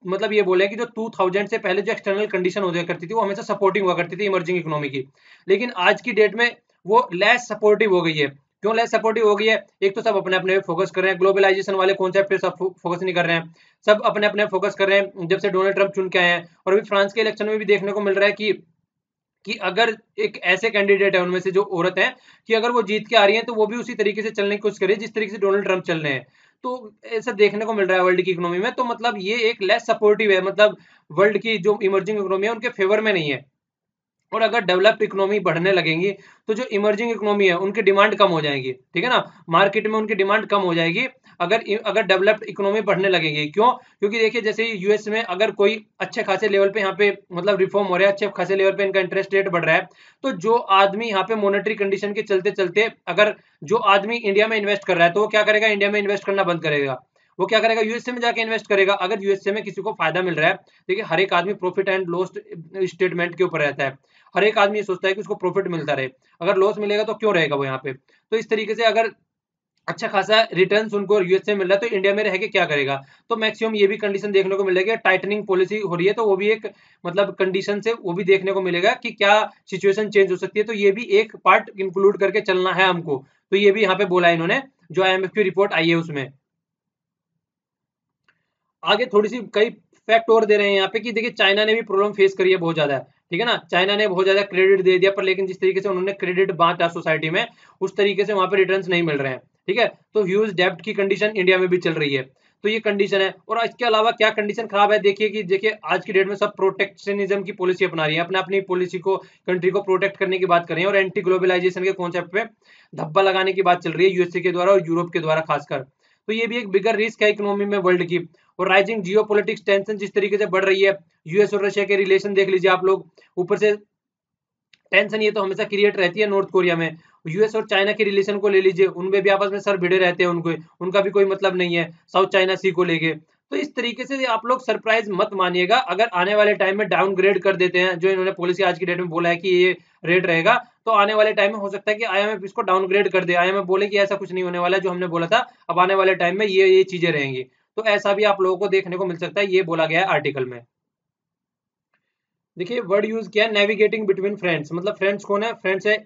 मतलब ये बोले कि जो 2000 से पहले जो एक्सटर्नल कंडीशन हो जाया करती थी वो हमेशा सपोर्टिंग हुआ करती थी इमर्जिंग इकोनॉमी की, लेकिन आज की डेट में वो लेस सपोर्टिव हो गई है। क्यों लेस सपोर्टिव हो गई है? एक तो सब अपने अपने फोकस कर रहे हैं, ग्लोबलाइजेशन वाले कॉन्सेप्ट पे सब फोकस नहीं कर रहे हैं, सब अपने अपने फोकस कर रहे हैं जब से डोनाल्ड ट्रंप चुन के आए हैं। और अभी फ्रांस के इलेक्शन में भी देखने को मिल रहा है कि अगर एक ऐसे कैंडिडेट है उनमें से जो औरत है, कि अगर वो जीत के आ रही है तो वो भी उसी तरीके से चलने की कोशिश करे जिस तरीके से डोनाल्ड ट्रंप चल रहे हैं। तो ऐसा देखने को मिल रहा है वर्ल्ड की इकोनॉमी में। तो मतलब ये एक लेस सपोर्टिव है, मतलब वर्ल्ड की जो इमर्जिंग इकोनॉमी है उनके फेवर में नहीं है। और अगर डेवलप्ड इकोनॉमी बढ़ने लगेंगी तो जो इमर्जिंग इकोनॉमी है उनकी डिमांड कम हो जाएगी, ठीक है ना, मार्केट में उनकी डिमांड कम हो जाएगी अगर अगर डेवलप्ड इकोनॉमी बढ़ने लगेगी। क्यों? क्योंकि देखिए जैसे यूएस में अगर कोई अच्छे खासे लेवल पे यहाँ पे मतलब रिफॉर्म हो रहा है, अच्छे खासे लेवल पे इनका इंटरेस्ट रेट बढ़ रहा है, तो जो आदमी यहाँ पे मॉनेटरी कंडीशन के चलते चलते अगर जो आदमी इंडिया में इन्वेस्ट कर रहा है तो वो क्या करेगा, इंडिया में इन्वेस्ट करना बंद करेगा। वो क्या करेगा, यूएसए में जाके इन्वेस्ट करेगा। अगर यूएसए में किसी को फायदा मिल रहा है, देखिए हर एक आदमी प्रॉफिट एंड लॉस स्टेटमेंट के ऊपर रहता है, हर एक आदमी ये सोचता है कि उसको प्रॉफिट मिलता रहे, अगर लॉस मिलेगा तो क्यों रहेगा वो यहाँ पे। तो इस तरीके से अगर अच्छा खासा रिटर्न्स उनको यूएस से मिल रहा है तो इंडिया में रह के क्या करेगा। तो मैक्सिमम ये भी कंडीशन देखने को मिलेगी, टाइटनिंग पॉलिसी हो रही है तो वो भी एक मतलब कंडीशन से वो भी देखने को मिलेगा कि क्या सिचुएशन चेंज हो सकती है। तो ये भी एक पार्ट इंक्लूड करके चलना है हमको। तो ये भी यहाँ पे बोला है इन्होंने, जो आईएमएफ की रिपोर्ट आई है उसमें। आगे थोड़ी सी कई फैक्ट और दे रहे हैं यहाँ पे कि देखिए चाइना ने भी प्रॉब्लम फेस करी है बहुत ज्यादा, ठीक है ना। चाइना ने बहुत ज्यादा क्रेडिट दे दिया, पर लेकिन जिस तरीके से उन्होंने क्रेडिट बांटा सोसाइटी में, उस तरीके से वहां पे रिटर्न्स नहीं मिल रहे हैं, ठीक है। तो ह्यूज डेब्ट की कंडीशन इंडिया में भी चल रही है। तो ये कंडीशन है। और इसके अलावा क्या कंडीशन खराब है, देखिए कि देखिए आज की डेट में सब प्रोटेक्शनिज्म की पॉलिसी अपना रही है, अपने अपनी पॉलिसी को, कंट्री को प्रोटेक्ट करने की बात कर रहे हैं, और एंटी ग्लोबलाइजेशन के कॉन्सेप्ट पे धब्बा लगाने की बात चल रही है यूएसए के द्वारा और यूरोप के द्वारा खासकर। तो ये भी एक बिगर रिस्क है इकोनॉमी में वर्ल्ड की। और राइजिंग जियोपॉलिटिक्स टेंशन जिस तरीके से बढ़ रही है, यूएस और रशिया के रिलेशन देख लीजिए आप लोग, ऊपर से टेंशन ये तो हमेशा क्रिएट रहती है नॉर्थ कोरिया में। यूएस और चाइना के रिलेशन को ले लीजिए, उनमें भी आपस में सर भिड़े रहते हैं, उनको उनका भी कोई मतलब नहीं है साउथ चाइना सी को लेके। तो इस तरीके से आप लोग सरप्राइज मत मानिएगा अगर आने वाले टाइम में डाउनग्रेड कर देते हैं, जो इन्होंने पॉलिसी आज की डेट में बोला है कि ये रेट रहेगा, तो आने वाले टाइम में हो सकता है कि आईएमएफ इसको डाउनग्रेड कर दे, आईएमएफ बोले कि ऐसा कुछ नहीं होने वाला है जो हमने बोला था, अब आने वाले टाइम में ये चीजें रहेंगी। तो ऐसा भी आप लोगों को देखने को मिल सकता है, ये बोला गया है आर्टिकल में। देखिए वर्ड यूज किया है नेविगेटिंग बिटवीन फ्रेंड्स, मतलब फ्रेंड्स कौन है, फ्रेंड्स है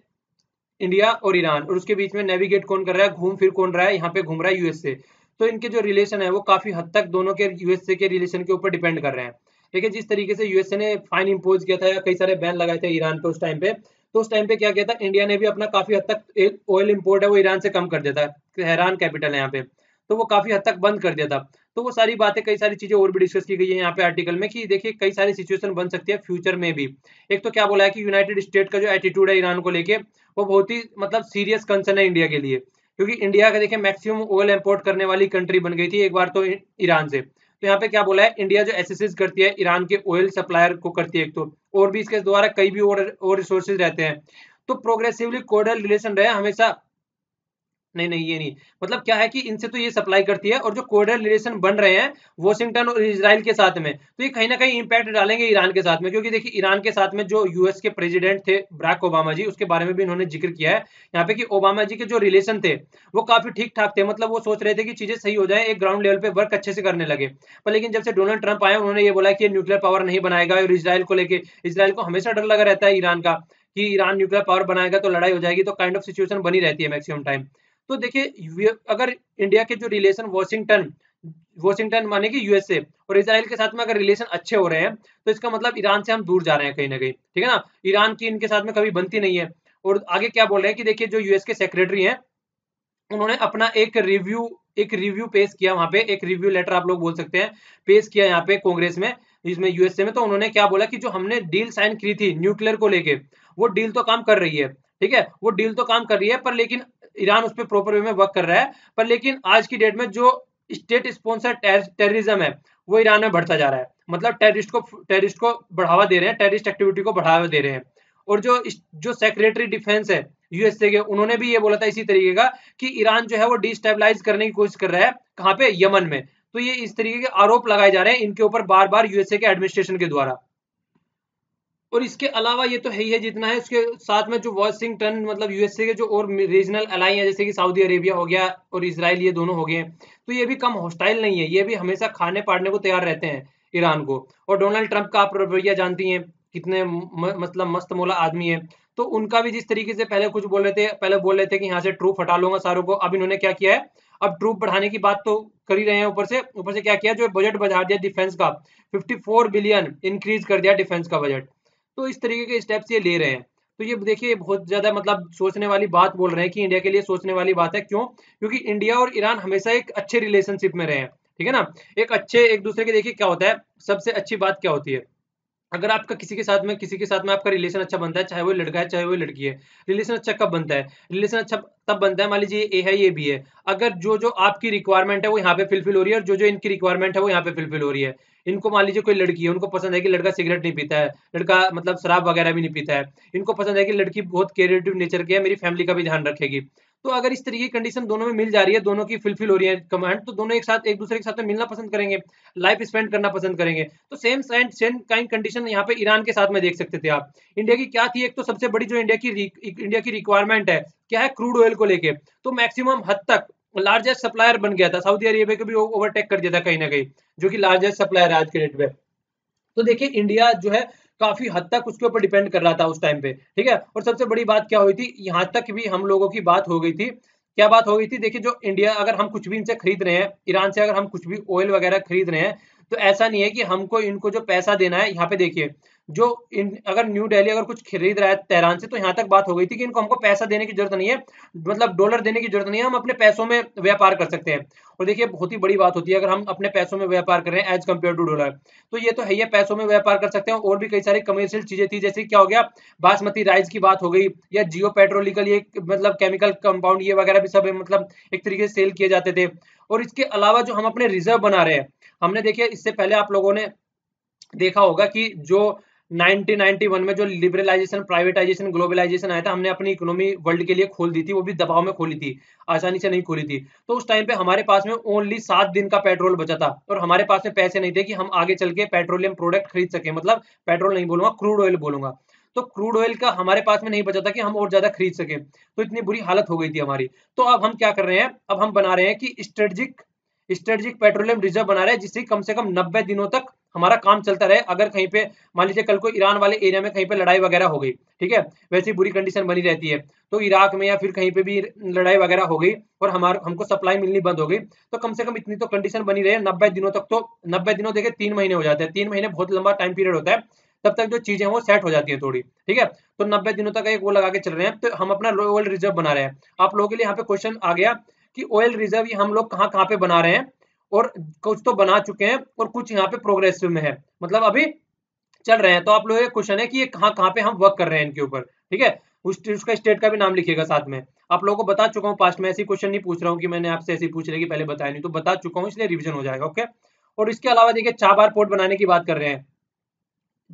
इंडिया और ईरान, और उसके बीच में नेविगेट कौन कर रहा है, घूम फिर कौन रहा है, यहाँ पे घूम रहा है यूएसए। तो इनके जो रिलेशन है वो काफी हद तक दोनों के यूएसए के रिलेशन के ऊपर डिपेंड कर रहे हैं। देखिए जिस तरीके से यूएसए ने फाइन इंपोज किया था या कई सारे बैन लगाए थे ईरान पे उस टाइम पे, तो उस टाइम पे क्या किया था, इंडिया ने भी अपना काफी हद तक ऑयल इंपोर्ट है वो ईरान से कम कर दिया था, तेहरान कैपिटल है यहाँ पे, तो वो काफी हद तक बंद कर दिया था। तो वो सारी बातें, कई सारी चीजें और भी डिस्कस की गई है यहाँ पे आर्टिकल में, कि देखिए कई सारी सिचुएशन बन सकती है फ्यूचर में भी। एक तो क्या बोला है कि यूनाइटेड स्टेट का जो एटीट्यूड है ईरान को लेके, वो बहुत ही मतलब सीरियस कंसर्न है इंडिया के लिए, क्योंकि इंडिया का देखिए मैक्सिमम ऑयल इंपोर्ट करने वाली कंट्री बन गई थी एक बार तो ईरान से। तो यहाँ पे क्या बोला है, इंडिया जो एसेसिस करती है ईरान के ऑयल सप्लायर को करती है एक तो, और भी इसके द्वारा कई भी और रिसोर्सेज रहते हैं। तो प्रोग्रेसिवली कोर्डियल रिलेशन रहे हमेशा। नहीं नहीं ये नहीं, मतलब क्या है कि इनसे तो ये सप्लाई करती है, और जो कोरिडोर रिलेशन बन रहे हैं वॉशिंगटन और इजराइल के साथ में, तो ये कहीं ना कहीं इंपैक्ट डालेंगे ईरान के साथ में। क्योंकि देखिए ईरान के साथ में जो यूएस के प्रेसिडेंट थे बराक ओबामा जी, उसके बारे में भी इन्होंने जिक्र किया है यहाँ पे कि ओबामा जी के जो रिलेशन थे वो काफी ठीक ठाक थे, मतलब वो सोच रहे थे कि चीजें सही हो जाए, एक ग्राउंड लेवल पे वर्क अच्छे से करने लगे। पर लेकिन जब से डोनाल्ड ट्रंप आए उन्होंने ये बोला कि ये न्यूक्लियर पावर नहीं बनाएगा, और इसराइल को लेके, इसराइल को हमेशा डर लगा रहता है ईरान का कि ईरान न्यूक्लियर पावर बनाएगा तो लड़ाई हो जाएगी, तो काइंड ऑफ सिचुएशन बनी रहती है मैक्सिमम टाइम। तो देखिए अगर इंडिया के जो रिलेशन वॉशिंगटन वॉशिंगटन माने कि यूएसए और इसराइल के साथ में अगर रिलेशन अच्छे हो रहे हैं, तो इसका मतलब ईरान से हम दूर जा रहे हैं कहीं ना कहीं, ठीक है ना। ईरान की इनके साथ में कभी बनती नहीं है। और आगे क्या बोल रहे हैं कि देखिए जो यूएस के सेक्रेटरी हैं उन्होंने अपना एक रिव्यू पेश किया वहां पे, एक रिव्यू लेटर आप लोग बोल सकते हैं, पेश किया यहाँ पे कांग्रेस में, इसमें यूएसए में। तो उन्होंने क्या बोला कि जो हमने डील साइन की थी न्यूक्लियर को लेके, वो डील तो काम कर रही है, ठीक है, वो डील तो काम कर रही है, पर लेकिन ईरान उस पर प्रॉपर वे में वर्क कर रहा है। पर लेकिन आज की डेट में जो स्टेट स्पॉन्सर टेररिज्म है वो ईरान में बढ़ता जा रहा है, मतलब टेररिस्ट को बढ़ावा दे रहे हैं, टेररिस्ट एक्टिविटी को बढ़ावा दे रहे हैं। और जो जो सेक्रेटरी डिफेंस है यूएसए के, उन्होंने भी ये बोला था इसी तरीके का कि ईरान जो है वो डिस्टेबलाइज करने की कोशिश कर रहा है, कहाँ पे, यमन में। तो ये इस तरीके के आरोप लगाए जा रहे हैं इनके ऊपर बार बार यूएसए के एडमिनिस्ट्रेशन के द्वारा। और इसके अलावा ये तो है ही है जितना है, उसके साथ में जो वाशिंगटन मतलब यूएसए के जो और रीजनल अलाई है जैसे कि सऊदी अरेबिया हो गया और इसराइल, ये दोनों हो गए, तो ये भी कम हॉस्टाइल नहीं है, ये भी हमेशा खाने पाड़ने को तैयार रहते हैं ईरान को। और डोनाल्ड ट्रंप का आप रवैया जानती हैं, कितने मतलब मस्त मौला आदमी है। तो उनका भी जिस तरीके से पहले कुछ बोल रहे थे, पहले बोल रहे थे कि यहाँ से ट्रूप हटा लूंगा सारों को, अब इन्होंने क्या किया है, अब ट्रूप बढ़ाने की बात तो कर ही रहे हैं, ऊपर से क्या किया, जो बजट बढ़ा दिया डिफेंस का, 54 बिलियन इंक्रीज कर दिया डिफेंस का बजट। तो इस तरीके के स्टेप्स ये ले रहे हैं। तो ये देखिए बहुत ज्यादा मतलब सोचने वाली बात बोल रहे हैं कि इंडिया के लिए सोचने वाली बात है। क्यों? क्योंकि इंडिया और ईरान हमेशा एक अच्छे रिलेशनशिप में रहे हैं, ठीक है ना, एक अच्छे एक दूसरे के। देखिए क्या होता है, सबसे अच्छी बात क्या होती है, अगर आपका किसी के साथ में आपका रिलेशन अच्छा बनता है, चाहे वो लड़का है चाहे वो लड़की है, रिलेशन अच्छा कब बनता है, रिलेशन अच्छा तब बनता है, मान लीजिए ए है ये भी है, अगर जो जो आपकी रिक्वायरमेंट है वो यहाँ पे फिलफिल हो रही है और जो जो इनकी रिक्वायरमेंट है वो यहाँ पे फिलफिल हो रही है। इनको मान लीजिए कोई लड़की है, उनको पसंद है कि लड़का सिगरेट नहीं पीता है, लड़का मतलब शराब वगैरह भी नहीं पीता है, इनको पसंद है कि लड़की बहुत क्रिएटिव नेचर की है, मेरी फैमिली का भी ध्यान रखेगी। तो अगर इस तरीके की कंडीशन दोनों में मिल जा रही है, दोनों की फुलफिल हो रही है कमांड, तो दोनों एक साथ एक दूसरे के साथ में मिलना पसंद करेंगे, लाइफ स्पेंड करना पसंद करेंगे। तो सेम काइंड कंडीशन यहाँ पे ईरान के साथ में देख सकते थे आप। इंडिया की क्या थी, एक तो सबसे बड़ी जो इंडिया की रिक्वायरमेंट है क्या है, क्रूड ऑयल को लेके, तो मैक्सिमम हद तक लार्जेस्ट सप्लायर बन गया था, सऊदी अरेबिया को भी ओवरटेक कर दिया था कहीं ना कहीं, जो कि लार्जेस्ट सप्लायर है आज के डेट में। तो देखिए इंडिया जो है काफी हद तक उसके ऊपर डिपेंड कर रहा था उस टाइम पे, ठीक है। और सबसे बड़ी बात क्या हुई थी, यहाँ तक भी हम लोगों की बात हो गई थी, क्या बात हो गई थी, देखिए जो इंडिया, अगर हम कुछ भी इनसे खरीद रहे हैं, ईरान से अगर हम कुछ भी ऑयल वगैरह खरीद रहे हैं, तो ऐसा नहीं है कि हमको इनको जो पैसा देना है, यहाँ पे देखिए जो अगर न्यू दिल्ली अगर कुछ खरीद रहा है तेहरान से, तो यहाँ तक बात हो गई थी कि इनको हमको पैसा देने की जरूरत नहीं है, मतलब डॉलर देने की जरूरत नहीं है, हम अपने पैसों में व्यापार कर सकते हैं। और देखिए बहुत ही बड़ी बात होती है अगर हम अपने पैसों में व्यापार कर रहे हैं एज कम्पेयर टू डॉलर, तो ये तो है ही, पैसों में व्यापार कर सकते हैं। और भी कई सारी कमर्शियल चीजें थी, जैसे क्या हो गया, बासमती राइस की बात हो गई, या जियो पेट्रोलिकल ये मतलब केमिकल कंपाउंड ये वगैरह भी सब मतलब एक तरीके से सेल किए जाते थे। और इसके अलावा जो हम अपने रिजर्व बना रहे हैं, हमने देखिए इससे पहले आप लोगों ने देखा होगा कि जो 1991 में जो लिबरलाइजेशन, प्राइवेटाइजेशन, ग्लोबलाइजेशन आया था, हमने अपनी इकोनॉमी वर्ल्ड के लिए खोल दी थी, वो भी दबाव में खोली थी, आसानी से नहीं खोली थी। तो उस टाइम पे हमारे पास में ओनली 7 दिन का पेट्रोल बचा था और हमारे पास में पैसे नहीं थे कि हम आगे चल के पेट्रोलियम प्रोडक्ट खरीद सके, मतलब पेट्रोल नहीं बोलूंगा, क्रूड ऑयल बोलूंगा। तो क्रूड ऑयल का हमारे पास में नहीं बचा था कि हम और ज्यादा खरीद सके, तो इतनी बुरी हालत हो गई थी हमारी। तो अब हम क्या कर रहे हैं, अब हम बना रहे हैं कि स्ट्रेटेजिक पेट्रोलियम रिजर्व बना रहे हैं, जिससे कम से कम 90 दिनों तक हमारा काम चलता रहे। अगर कहीं पे मान लीजिए कल को ईरान वाले एरिया में कहीं पे लड़ाई वगैरह हो गई, ठीक है, वैसी बुरी कंडीशन बनी रहती है, तो इराक में या फिर कहीं पे भी लड़ाई वगैरह हो गई और हमको सप्लाई मिलनी बंद हो गई, तो कम से कम इतनी तो कंडीशन बनी रहे 90 दिनों तक। तो 90 दिनों देखिए 3 महीने हो जाते हैं, 3 महीने बहुत लंबा टाइम पीरियड होता है, तब तक जो चीजें वो सेट हो जाती है थोड़ी, ठीक है। तो 90 दिनों तक एक वो लगा के चल रहे हैं, तो हम अपना ऑयल रिजर्व बना रहे हैं। आप लोगों के लिए यहाँ पे क्वेश्चन आ गया कि ऑयल रिजर्व ये हम लोग कहाँ कहाँ पे बना रहे हैं, और कुछ तो बना चुके हैं और कुछ यहाँ पे प्रोग्रेसिव में है, मतलब अभी चल रहे हैं। तो आप लोगों का क्वेश्चन है कि ये कहाँ कहाँ पे हम वर्क कर रहे हैं इनके ऊपर, ठीक है, उसका स्टेट का भी नाम लिखिएगा साथ में। आप लोगों को बता चुका हूँ पास्ट में, ऐसी क्वेश्चन नहीं पूछ रहा हूँ कि मैंने आपसे ऐसे पूछ रहे कि पहले बताया नहीं, तो बता चुका हूँ, इसलिए रिविजन हो जाएगा, ओके। और इसके अलावा देखिए चाबार पोर्ट बनाने की बात कर रहे हैं,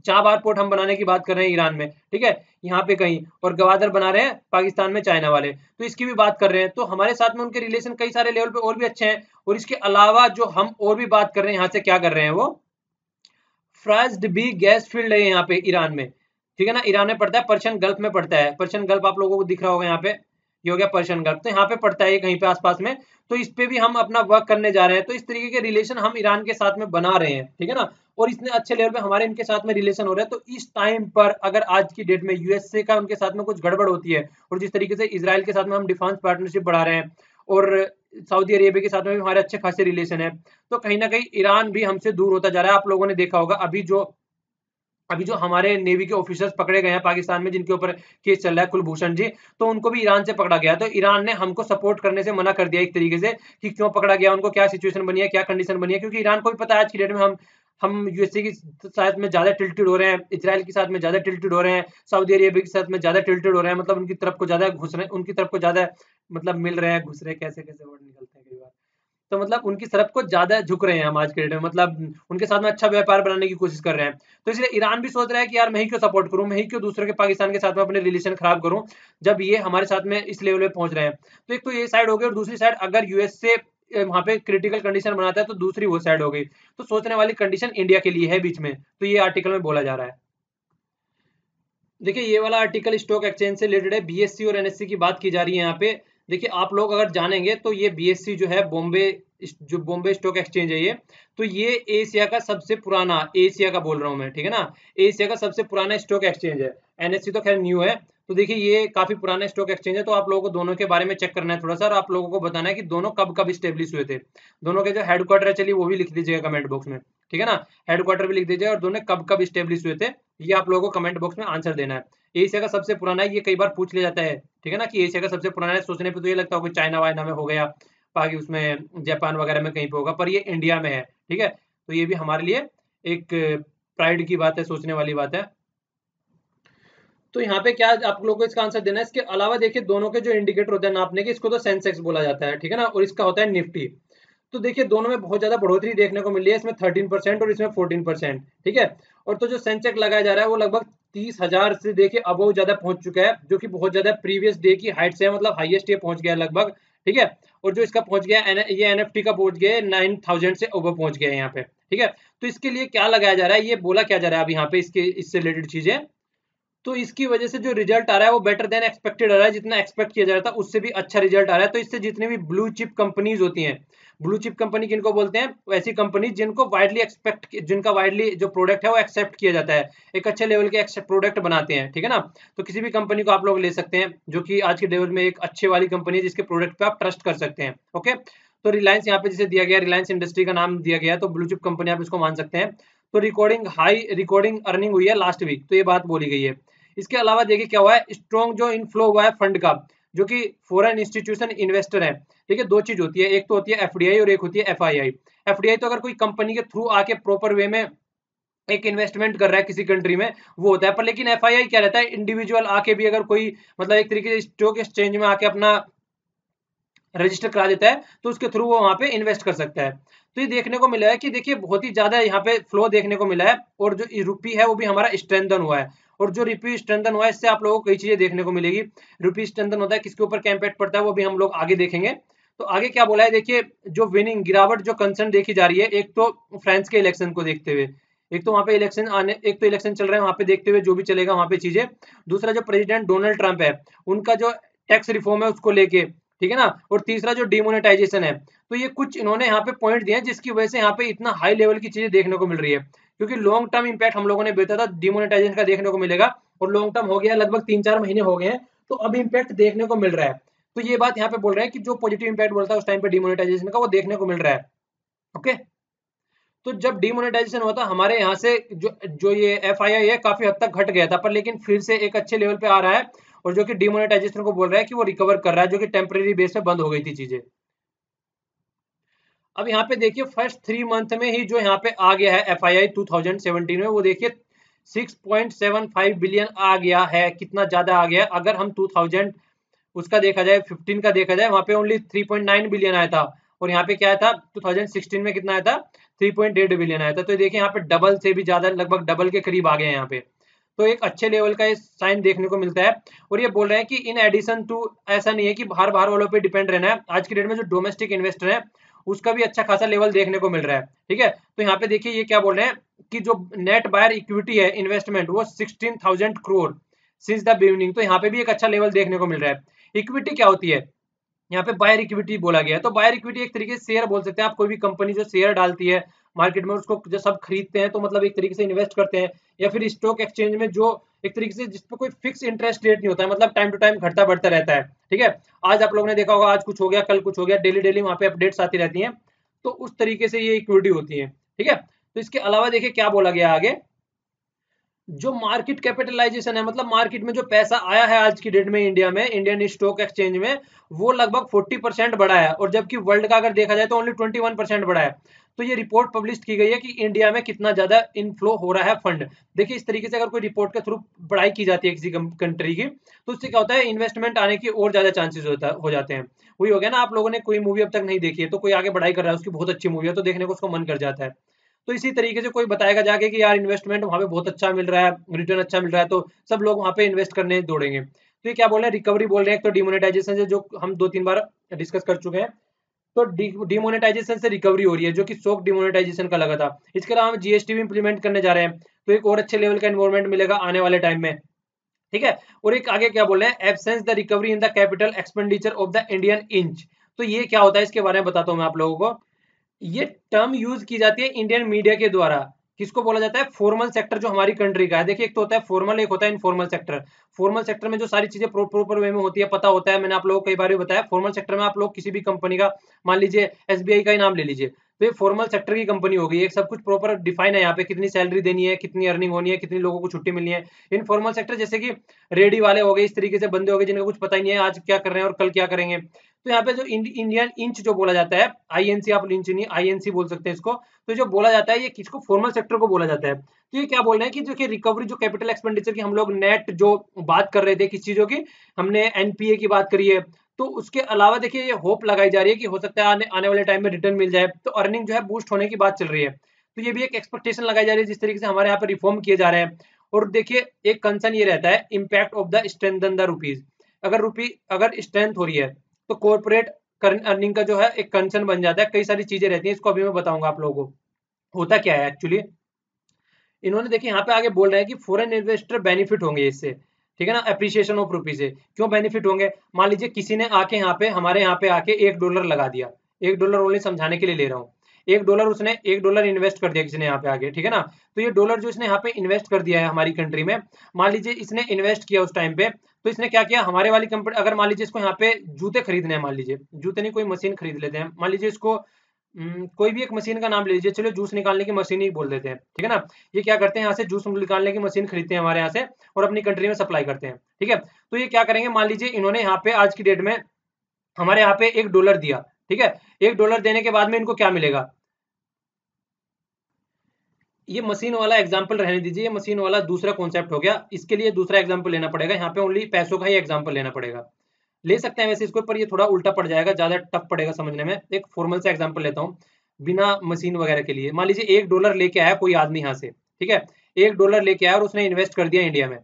चाबार पोर्ट हम बनाने की बात कर रहे हैं ईरान में, ठीक है, यहाँ पे कहीं, और गवादर बना रहे हैं पाकिस्तान में चाइना वाले, तो इसकी भी बात कर रहे हैं। तो हमारे साथ में उनके रिलेशन कई सारे लेवल पे और भी अच्छे हैं। और इसके अलावा जो हम और भी बात कर रहे हैं, यहाँ से क्या कर रहे हैं, वो फ्रास्ड बी गैस फील्ड है यहाँ पे ईरान में, ठीक है ना, ईरान में पड़ता है, पर्शियन गल्फ में पड़ता है, पर्शियन गल्फ आप लोगों को दिख रहा होगा यहाँ पे, ये हो गया पर्शियन गल्फ, तो यहाँ पे पड़ता है ये कहीं पे आसपास में। तो इस पे भी हम अपना वर्क करने जा रहे हैं। तो इस तरीके के रिलेशन हम ईरान के साथ में बना रहे हैं, ठीक है ना, और इतने अच्छे लेवल पे हमारे इनके साथ में रिलेशन हो रहे हैं। तो इस टाइम पर अगर आज की डेट में यूएसए का उनके साथ में कुछ गड़बड़ होती है, और जिस तरीके से इसराइल के साथ में हम डिफेंस पार्टनरशिप बढ़ा रहे हैं, और सऊदी अरेबिया के साथ में भी हमारे अच्छे खासे रिलेशन है, तो कहीं ना कहीं ईरान भी हमसे दूर होता जा रहा है। आप लोगों ने देखा होगा अभी जो हमारे नेवी के ऑफिसर्स पकड़े गए हैं पाकिस्तान में, जिनके ऊपर केस चल रहा है, कुलभूषण जी, तो उनको भी ईरान से पकड़ा गया। तो ईरान ने हमको सपोर्ट करने से मना कर दिया एक तरीके से, कि क्यों पकड़ा गया, उनको क्या सिचुएशन बनी है, क्या कंडीशन बनी है, क्योंकि ईरान को भी पता है आज की डेट में हम यूएसए के साथ में ज्यादा टिल्टेड हो रहे हैं, इजराइल के साथ में ज्यादा टिल्टेड हो रहे हैं, सऊदी अरेबिया के साथ में ज्यादा टिल्टेड हो रहे हैं, मतलब उनकी तरफ को ज्यादा घुस रहे हैं, उनकी तरफ को ज्यादा मतलब मिल रहे हैं, घुस रहे, कैसे कैसे वर्ड निकलते हैं कई बार, तो मतलब उनकी तरफ को ज्यादा झुक रहे हैं हम आज के डेट में, मतलब उनके साथ में अच्छा व्यापार बनाने की कोशिश कर रहे हैं। तो इसलिए ईरान भी सोच रहा है कि यार मैं ही क्यों सपोर्ट करूं, मैं ही क्यों दूसरे के पाकिस्तान के साथ में अपने रिलेशन खराब करूं, जब ये हमारे साथ में इस लेवल पे पहुंच रहे हैं। तो एक तो ये साइड हो गई, और दूसरी साइड अगर यूएस से वहां पे क्रिटिकल कंडीशन बनाता है तो दूसरी वो साइड हो गई। तो सोचने वाली कंडीशन इंडिया के लिए है बीच में, तो ये आर्टिकल में बोला जा रहा है। देखिए ये वाला आर्टिकल स्टॉक एक्सचेंज से रिलेटेड है, बीएससी और एनएससी की बात की जा रही है यहाँ पे। देखिए आप लोग अगर जानेंगे तो ये बीएससी जो है बॉम्बे, जो बॉम्बे स्टॉक एक्सचेंज है ये, तो ये एशिया का सबसे पुराना, एशिया का बोल रहा हूँ मैं, ठीक है ना, एशिया का सबसे पुराना स्टॉक एक्सचेंज है। एनएससी तो खैर न्यू है। तो देखिए ये काफी पुराना स्टॉक एक्सचेंज है, तो आप लोगों को दोनों के बारे में चेक करना है थोड़ा सा, और आप लोगों को बताना है कि दोनों कब कब स्टेब्लिश हुए थे। दोनों के जो हेडक्वार्टर है, चलिए वो भी लिख दीजिएगा कमेंट बॉक्स में, ठीक है ना, हेडक्वार्टर भी लिख दीजिए, और दोनों कब कब स्टेब्लिश हुए थे ये आप लोगों को कमेंट बॉक्स में आंसर देना है। एशिया का सबसे पुराना है, ये कई बार पूछ लिया जाता है, ठीक है ना, कि एशिया का सबसे पुराना है, सोचने पे तो ये लगता होगा चाइना वाइना में हो गया, बाकी उसमें जापान वगैरह में कहीं पे होगा, पर ये इंडिया में है, ठीक है। तो ये भी हमारे लिए एक प्राइड की बात है, सोचने वाली बात है। तो यहाँ पे क्या आप लोगों को इसका आंसर देना है। इसके अलावा देखिए दोनों के जो इंडिकेटर होते हैं नापने के, इसको तो सेंसेक्स बोला जाता है, ठीक है ना, और इसका होता है निफ्टी। तो देखिए दोनों में बहुत ज्यादा बढ़ोतरी देखने को मिल रही है, इसमें 13% और इसमें 14%, ठीक है। और तो जो सेंसेक्स लगाया जा रहा है वो लगभग 30,000 से देखिए अबव ज्यादा पहुंच चुका है, जो कि बहुत ज्यादा प्रीवियस डे की हाइट से है, मतलब हाईएस्ट ये पहुंच गया है लगभग, ठीक है। और जो इसका पहुंच गया ये एनएफटी का पहुंच गया है 9,000 से ओवर पहुंच गया है यहाँ पे, ठीक है। तो इसके लिए क्या लगाया जा रहा है, ये बोला क्या जा रहा है अब यहाँ पे, इसके इससे रिलेटेड चीजें। तो इसकी वजह से जो रिजल्ट आ रहा है वो बेटर देन एक्सपेक्टेड आ रहा है, जितना एक्सपेक्ट किया जा रहा था उससे भी अच्छा रिजल्ट आ रहा है। तो इससे जितनी भी ब्लू चिप कंपनीज होती हैं, ब्लू चिप कंपनी किनको बोलते हैं, वैसी कंपनी जिनको वाइडली एक्सपेक्ट, जिनका वाइडली जो प्रोडक्ट है वो एक्सेप्ट किया जाता है, एक अच्छे लेवल के प्रोडक्ट बनाते हैं, ठीक है ना। तो किसी भी कंपनी को आप लोग ले सकते हैं जो कि आज के लेवल में एक अच्छे वाली कंपनी है, जिसके प्रोडक्ट पे आप ट्रस्ट कर सकते हैं, ओके। तो रिलायंस यहाँ पे जिसे दिया गया, रिलायंस इंडस्ट्री का नाम दिया गया, तो ब्लू चिप कंपनी आप इसको मान सकते हैं। तो रिकॉर्डिंग अर्निंग हुई है लास्ट वीक, तो ये बात बोली गई है। इसके अलावा देखिए क्या हुआ है, स्ट्रॉन्ग जो इनफ्लो हुआ है फंड का, जो कि फॉरेन इंस्टीट्यूशन इन्वेस्टर है, ठीक है। दो चीज होती है, एक तो होती है एफडीआई और एक होती है एफआईआई। एफडीआई तो अगर कोई कंपनी के थ्रू आके प्रॉपर वे में एक इन्वेस्टमेंट कर रहा है किसी कंट्री में, वो होता है। पर लेकिन एफआईआई क्या रहता है, इंडिविजुअल आके भी अगर कोई मतलब एक तरीके से स्टॉक एक्सचेंज में आके अपना रजिस्टर करा देता है, तो उसके थ्रू वो वहां पे इन्वेस्ट कर सकता है। तो ये देखने को मिला है कि देखिए बहुत ही ज्यादा यहाँ पे फ्लो देखने को मिला है, और जो रुपी है वो भी हमारा स्ट्रेंथन हुआ है। और जो रुपी स्ट्रेंथन हुआ है इससे आप लोगों को कई चीजें देखने को मिलेगी। रुपी स्ट्रेंथन होता है, किसके ऊपर क्या इम्पैक्ट पड़ता है वो भी हम लोग आगे देखेंगे। तो आगे क्या बोला है, देखिए जो विनिंग गिरावट जो कंसर्न देखी जा रही है, एक तो फ्रांस के इलेक्शन को देखते हुए, एक तो वहां पे इलेक्शन आने, एक तो इलेक्शन चल रहे हैं वहां पे देखते हुए जो भी चलेगा वहां पे चीजें। दूसरा जो प्रेसिडेंट डोनाल्ड ट्रंप है, उनका जो टैक्स रिफॉर्म है उसको लेके, ठीक है ना। और तीसरा जो डिमोनेटाइजेशन है। तो ये कुछ इन्होंने यहाँ पे पॉइंट दिए हैं जिसकी वजह से यहाँ पे इतना हाई लेवल की चीजें देखने को मिल रही है, क्योंकि लॉन्ग टर्म इंपैक्ट हम लोगों ने बेचा था डिमोनेटाइजेशन का देखने को मिलेगा, और लॉन्ग टर्म हो गया, लगभग 3-4 महीने हो गए हैं, तो अब इंपैक्ट देखने को मिल रहा है। तो ये बात यहाँ पे बोल रहे हैं कि जो पॉजिटिव इंपैक्ट बोलता है उस टाइम पे डिमोनेटाइजेशन का, वो देखने को मिल रहा है, ओके। तो जब डिमोनेटाइजेशन हुआ था हमारे यहाँ से, जो जो ये एफआईआई है काफी हद तक घट गया था, पर लेकिन फिर से एक अच्छे लेवल पे आ रहा है, और जो कि डिमोनेटाइजेशन को बोल रहा है कि वो रिकवर कर रहा है, जो कि टेम्परेरी बेस पे बंद हो गई थी चीजें। अब यहाँ पे देखिए फर्स्ट 3 मंथ में ही जो यहाँ पे आ गया है एफआईआई 2017 में, वो देखिए 6.75 बिलियन आ गया है, कितना ज्यादा आ गया है। अगर हम 2000 उसका देखा जाए, 15 का देखा जाए, वहां पे ओनली 3.9 बिलियन आया था, और यहाँ पे क्या आया था 2016 में, कितना आया था 3.8 बिलियन आया था। तो देखिए यहाँ पे डबल से भी ज्यादा, लगभग डबल के करीब आ गए हैं यहाँ पे। तो एक अच्छे लेवल का ये साइन देखने को मिलता है। और ये बोल रहे हैं कि इन एडिशन टू, ऐसा नहीं है कि बाहर बाहर वालों पे डिपेंड रहना है, आज की डेट में जो डोमेस्टिक इन्वेस्टर है उसका भी अच्छा खासा लेवल देखने को मिल रहा है, ठीक है। तो यहाँ पे देखिए ये क्या बोल रहे हैं कि जो नेट बायर इक्विटी है इन्वेस्टमेंट, वो 16,000 करोड़ सिंस द बिगिनिंग। तो यहाँ पे भी एक अच्छा लेवल देखने को मिल रहा है। इक्विटी क्या होती है, यहाँ पे बायर इक्विटी बोला गया है। तो बायर इक्विटी एक तरीके से शेयर बोल सकते हैं आप, कोई भी कंपनी जो शेयर डालती है मार्केट में, उसको जो सब खरीदते हैं, तो मतलब एक तरीके से इन्वेस्ट करते हैं। या फिर स्टॉक एक्सचेंज में जो एक तरीके से जिसपे कोई फिक्स इंटरेस्ट रेट नहीं होता है, मतलब टाइम टू टाइम घटता बढ़ता रहता है, ठीक है। आज आप लोगों ने देखा होगा, आज कुछ हो गया कल कुछ हो गया, डेली डेली वहां पे अपडेट्स आती रहती हैं। तो उस तरीके से ये इक्विटी होती है, ठीक है। तो इसके अलावा देखिए क्या बोला गया आगे, जो मार्केट कैपिटलाइजेशन है, मतलब मार्केट में जो पैसा आया है आज की डेट में इंडिया में, इंडियन स्टॉक एक्सचेंज में, वो लगभग 40% बढ़ा है, और जबकि वर्ल्ड का अगर देखा जाए तो ओनली 21% बढ़ा है। तो ये रिपोर्ट पब्लिश की गई है कि इंडिया में कितना ज्यादा इनफ्लो हो रहा है फंड। देखिए इस तरीके से अगर कोई रिपोर्ट के थ्रू पढ़ाई की जाती है किसी कंट्री की, तो उससे क्या होता है, इन्वेस्टमेंट आने की और ज्यादा चांसेस हो जाते हैं। वही हो गया ना, आप लोगों ने कोई मूवी अब तक नहीं देखी है, तो कोई आगे पढ़ाई कर रहा है, उसकी बहुत अच्छी मूवी है, तो देखने को उसको मन कर जाता है। तो इसी तरीके से कोई बताएगा जाके कि यार इन्वेस्टमेंट वहां पे बहुत अच्छा मिल रहा है, रिटर्न अच्छा मिल रहा है, तो सब लोग वहां पे इन्वेस्ट करने दौड़ेंगे। तो ये क्या बोल रहे हैं, रिकवरी बोल रहे हैं, एक तो डिमोनेटाइजेशन से जो हम 2-3 बार डिस्कस कर चुके हैं, तो डिमोनेटाइजेशन से रिकवरी हो रही है, जो कि शॉक डिमोनेटाइजेशन का लगा था। इसके अलावा हम जीएसटी भी इंप्लीमेंट करने जा रहे हैं, तो एक और अच्छे लेवल का एनवायरमेंट मिलेगा आने वाले टाइम में, ठीक है। और एक आगे क्या बोल रहे हैं, absence the recovery in the capital expenditure of the Indian inch. तो ये क्या होता है, इसके बारे में बताता हूं मैं आप लोगों को। ये टर्म यूज की जाती है इंडियन मीडिया के द्वारा। किसको बोला जाता है, फॉर्मल सेक्टर जो हमारी कंट्री का है। देखिए, एक तो होता है फॉर्मल, एक होता है इनफॉर्मल सेक्टर। फॉर्मल सेक्टर में जो सारी चीजें प्रॉपर वे में होती है, पता होता है, मैंने आप लोगों को कई बार बताया। फॉर्मल सेक्टर में आप लोग किसी भी कंपनी का, मान लीजिए एसबीआई का ही नाम ले लीजिए, तो ये फॉर्मल सेक्टर की कंपनी होगी, एक सब कुछ प्रॉपर डिफाइन है यहाँ पे, कितनी सैलरी देनी है, कितनी अर्निंग होनी है, कितनी लोगों को छुट्टी मिलनी है। इनफॉर्मल सेक्टर जैसे कि रेडी वाले हो गए, इस तरीके से बंदे हो गए जिनका कुछ पता ही नहीं है आज क्या कर रहे हैं और कल क्या करेंगे। तो यहाँ पे जो इंडियन इंच जो बोला जाता है, आईएनसी, आप इंच नहीं आईएनसी बोल सकते हैं इसको, तो जो बोला जाता है ये किसको, फॉर्मल सेक्टर को बोला जाता है। तो ये क्या बोल रहे हैं कि जो कि रिकवरी, जो कैपिटल एक्सपेंडिचर की हम लोग नेट जो बात कर रहे थे, किस चीजों की, हमने एनपीए की बात करी है, तो उसके अलावा देखिए ये होप लगाई जा रही है कि हो सकता है आने वाले टाइम में रिटर्न मिल जाए, तो अर्निंग जो है बूस्ट होने की बात चल रही है। तो ये भी एक एक्सपेक्टेशन लगाई जा रही है, जिस तरीके से हमारे यहाँ पे रिफॉर्म किए जा रहे हैं। और देखिए, एक कंसर्न ये रहता है, impact of the strengthen the rupees. अगर रुपी अगर स्ट्रेंथ हो रही है, तो कॉर्पोरेट अर्निंग का जो है एक कंसर्न बन जाता है। कई सारी चीजें रहती हैं, इसको अभी मैं बताऊंगा आप लोगों को होता क्या है एक्चुअली। इन्होंने देखिए यहाँ पे आगे बोल रहे हैं कि फॉरेन इन्वेस्टर बेनिफिट होंगे इससे, ठीक है ना, एप्रिसिएशन ऑफ रुपी से। क्यों बेनिफिट होंगे, मान लीजिए किसी ने आके यहाँ पे, हमारे यहाँ पे आके $1 लगा दिया। $1 ओनली समझाने के लिए ले रहा हूँ। $1 इन्वेस्ट कर दिया किसी ने यहाँ पे आके, ठीक है ना। तो ये डॉलर जो इसने यहाँ पे इन्वेस्ट कर दिया है हमारी कंट्री में, मान लीजिए इसने इन्वेस्ट किया उस टाइम पे, तो इसने क्या किया, हमारे वाली कंपनी, अगर मान लीजिए इसको यहाँ पे जूते खरीदने हैं, मान लीजिए जूते नहीं, कोई मशीन खरीद लेते हैं, मान लीजिए इसको कोई भी एक मशीन का नाम ले लीजिए, चलो जूस निकालने की मशीन ही बोल देते हैं, ठीक है ना। ये क्या करते हैं, यहाँ से जूस निकालने की मशीन खरीदते हैं हमारे यहाँ से, और अपनी कंट्री में सप्लाई करते हैं, ठीक है। तो ये क्या करेंगे, मान लीजिए इन्होंने यहाँ पे आज की डेट में हमारे यहाँ पे $1 दिया, ठीक है। $1 देने के बाद में इनको क्या मिलेगा, ये मशीन वाला एग्जाम्पल रहने दीजिए, ये मशीन वाला दूसरा कॉन्सेप्ट हो गया, इसके लिए दूसरा एग्जाम्पल लेना पड़ेगा, यहाँ पे ओनली पैसों का ही एग्जाम्पल लेना पड़ेगा। ले सकते हैं वैसे इसको, पर ये थोड़ा उल्टा पड़ जाएगा, ज्यादा टफ पड़ेगा समझने में। एक फॉर्मल सा एग्जांपल लेता हूँ बिना मशीन वगैरह के लिए। मान लीजिए $1 लेके आया कोई आदमी यहाँ से, ठीक है। $1 लेके आया और उसने इन्वेस्ट कर दिया इंडिया में।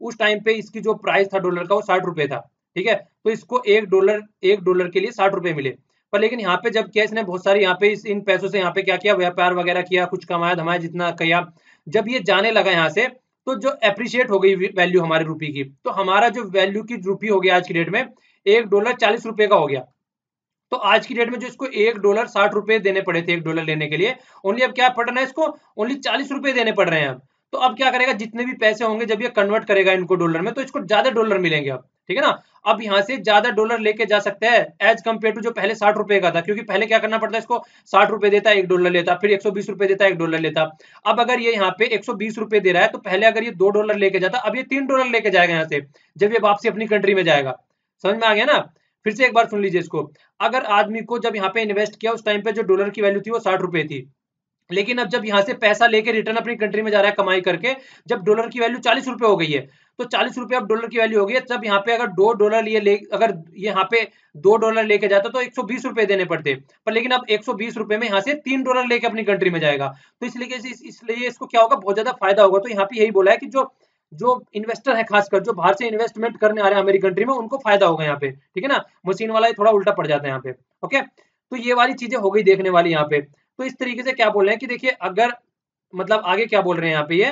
उस टाइम पे इसकी जो प्राइस था डॉलर का, वो 60 रुपए था, ठीक है। तो इसको $1 के लिए 60 रुपए मिले। पर लेकिन यहाँ पे जब क्या, इसने बहुत सारी यहाँ पे इन पैसों से यहाँ पे क्या किया, व्यापार वगैरह किया, कुछ कमाया धमाया जितना किया। जब ये जाने लगा यहाँ से, तो जो एप्रिशिएट हो गई वैल्यू हमारे रुपये की, तो हमारा जो वैल्यू की रुपी हो गया आज की डेट में, $1 40 रुपए का हो गया। तो आज की डेट में जो इसको $1 60 रुपए देने पड़े थे $1 लेने के लिए, ओनली अब क्या पड़ रहा है इसको, ओनली 40 रुपए देने पड़ रहे हैं अब। तो अब क्या करेगा, जितने भी पैसे होंगे जब ये कन्वर्ट करेगा इनको डॉलर में, तो इसको ज्यादा डॉलर मिलेंगे अब, ठीक है ना। अब यहाँ से ज्यादा डॉलर लेके जा सकता है एज कम्पेयर टू जो पहले 60 रुपए का था, क्योंकि पहले क्या करना पड़ता है, इसको 60 रुपए देता है $1 लेता, फिर 120 रुपए देता है $1 लेता। अब अगर ये यहाँ पे 120 रुपए दे रहा है, तो पहले अगर ये $2 लेके जाता, अब ये $3 लेके जाएगा यहाँ से, जब ये वापसी अपनी कंट्री में जाएगा। समझ में आ गया ना। फिर से एक बार सुन लीजिए इसको। अगर आदमी को जब यहाँ पे इन्वेस्ट किया, उस टाइम पे जो डॉलर की वैल्यू थी वो 60 रुपए थी, लेकिन अब जब यहाँ से पैसा लेके रिटर्न अपनी कंट्री में जा रहा है कमाई करके, जब डॉलर की वैल्यू 40 रुपए हो गई है, तो 40 रुपए अब डॉलर की वैल्यू हो गई है, तब यहाँ पे अगर $2 अगर यहाँ पे $2 लेके जाता तो 120 रुपए देने पड़ते, पर लेकिन अब 120 रुपए में यहाँ से $3 लेके अपनी कंट्री में जाएगा। तो इसलिए इसको क्या होगा, बहुत ज्यादा फायदा होगा। तो यहाँ पे यही बोला है कि जो जो इन्वेस्टर है, खासकर जो बाहर से इन्वेस्टमेंट करने आ रहे हैं हमारी कंट्री में, उनको फायदा होगा यहाँ पे, ठीक है ना। मशीन वाला थोड़ा उल्टा पड़ जाता है यहाँ पे, ओके। तो ये वाली चीजें हो गई देखने वाली यहाँ पे। तो इस तरीके से क्या बोल रहे हैं कि देखिए, अगर मतलब आगे क्या बोल रहे हैं यहाँ पे ये,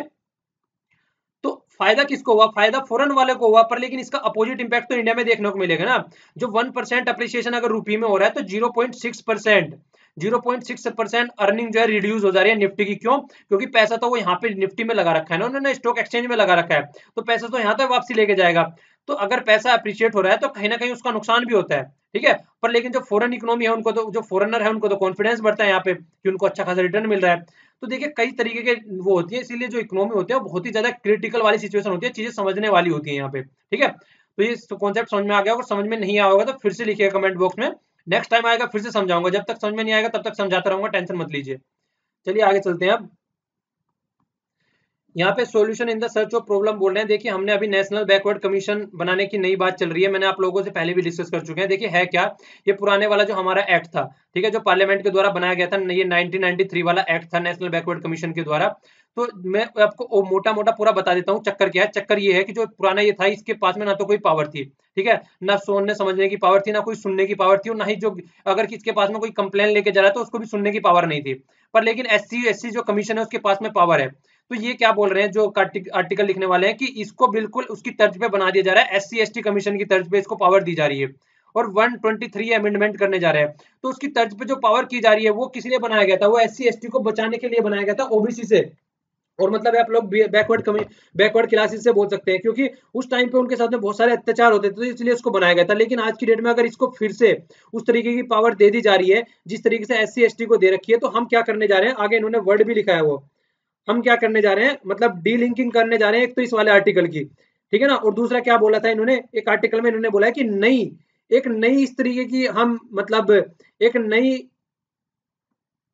तो फायदा किसको हुआ, फायदा फॉरेन वाले को हुआ, पर लेकिन इसका अपोजिट इंपैक्ट तो इंडिया में देखने को मिलेगा ना। जो 1% अप्रिसिएशन अगर रुपये में हो रहा है, तो 0.6% अर्निंग जो है रिड्यूस हो जा रही है निफ्टी की। क्यों, क्योंकि पैसा तो वो यहाँ पे निफ्टी में लगा रखा है ना, उन्होंने स्टॉक एक्सचेंज में लगा रखा है, तो पैसा तो यहाँ तक वापसी लेके जाएगा। तो अगर पैसा अप्रिशिएट हो रहा है, तो कहीं ना कहीं उसका नुकसान भी होता है, ठीक है। पर लेकिन जो फॉरेन इकोनॉमी है, उनको तो, जो फॉरेनर है उनको तो कॉन्फिडेंस बढ़ता है यहाँ पे कि उनको अच्छा खासा रिटर्न मिल रहा है। तो देखिए, कई तरीके के वो होती है, इसीलिए जो इकोनॉमी होती है वो बहुत ही ज्यादा क्रिटिकल वाली सिचुएशन होती है, चीजें समझने वाली होती है यहाँ पे, ठीक है। तो ये कॉन्सेप्ट समझ में आ गया होगा, समझ में नहीं आया होगा तो फिर से लिखिए कमेंट बॉक्स में, नेक्स्ट टाइम आएगा फिर से समझाऊंगा, जब तक समझ में नहीं आएगा तब तक समझाता रहूंगा, टेंशन मत लीजिए। चलिए आगे चलते हैं अब। यहाँ पे solution in the search of problem बोल रहे हैं। देखिए, हमने अभी नेशनल बैकवर्ड कमीशन बनाने की नई बात चल रही है, मैंने आप लोगों से पहले भी डिस्कस कर चुके हैं। देखिए है क्या, ये पुराने वाला जो हमारा एक्ट था, ठीक है, जो पार्लियामेंट के द्वारा बनाया गया था, ये 1993 वाला एक्ट था नेशनल बैकवर्ड कमीशन के द्वारा। तो मैं आपको मोटा मोटा पूरा बता देता हूँ चक्कर क्या है। चक्कर ये है कि जो पुराना ये था, इसके पास में ना तो कोई पावर थी, ठीक है, ना सोचने समझने की पावर थी, ना कोई सुनने की पावर थी, और ना ही जो अगर किसके पास में कोई कंप्लेन लेके जा रहा है तो उसको भी सुनने की पावर नहीं थी। पर लेकिन एससी जो कमीशन है उसके पास में पावर है। तो ये क्या बोल रहे हैं जो आर्टिकल लिखने वाले हैं कि इसको बिल्कुल उसकी तर्ज पे बना दिया जा रहा है, एससी एसटी कमीशन की तर्ज पे इसको पावर दी जा रही है, और 123 अमेंडमेंट करने जा रहे हैं। तो उसकी तर्ज पे जो पावर की जा रही है वो किस लिए बनाया गया था? वो एससी एसटी को बचाने के लिए बनाया गया था, ओबीसी से। और मतलब आप लोग बैकवर्ड क्लासेस से बोल सकते हैं, क्योंकि उस टाइम पे उनके साथ में बहुत सारे अत्याचार होते थे, तो इसलिए इसको बनाया गया था। लेकिन आज की डेट में अगर इसको फिर से उस तरीके की पावर दे दी जा रही है जिस तरीके से एससी एसटी को दे रखी है, तो हम क्या करने जा रहे हैं, आगे इन्होंने वर्ड भी लिखा है, वो हम क्या करने जा रहे हैं, मतलब डीलिंकिंग करने जा रहे हैं एक तो इस वाले आर्टिकल की, ठीक है ना। और दूसरा क्या बोला था इन्होंने, एक आर्टिकल में इन्होंने बोला है कि एक नई इस तरीके की हम मतलब एक नई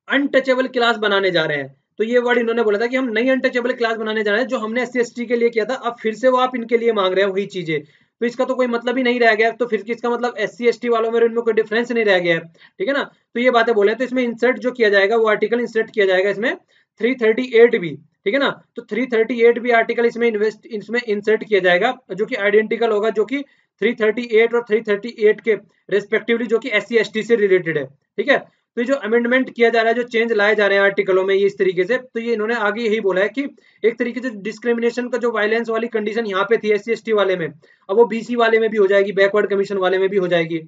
अनटचेबल क्लास बनाने जा रहे हैं। तो ये वर्ड इन्होंने बोला था कि हम नई अनटचेबल क्लास बनाने जा रहे हैं, जो हमने एससी एसटी के लिए किया था, अब फिर से वो आप इनके लिए मांग रहे हैं वही चीजें। तो इसका तो कोई मतलब ही नहीं रह गया, तो फिर इसका मतलब एससी एसटी वालों में इनमें कोई डिफरेंस नहीं रह गया है, ठीक है ना। तो ये बातें बोले, तो इसमें इंसर्ट जो किया जाएगा वो आर्टिकल इंसर्ट किया जाएगा इसमें 338 भी, ठीक है ना। तो 338 भी आर्टिकल इसमें इंसर्ट किया जाएगा, जो कि आइडेंटिकल होगा, जो कि 338 और 338 के रेस्पेक्टिवली, जो कि एससी एसटी से रिलेटेड है, ठीक है। तो ये जो अमेंडमेंट किया जा रहा है, जो चेंज लाए जा रहे हैं आर्टिकलों में ये इस तरीके से, तो ये इन्होंने आगे यही बोला है कि एक तरीके से डिस्क्रिमिनेशन का जो वायलेंस वाली कंडीशन यहाँ पे थी एससी एसटी वाले में, अब वो बीसी वाले में भी हो जाएगी, बैकवर्ड कमीशन वाले में भी हो जाएगी।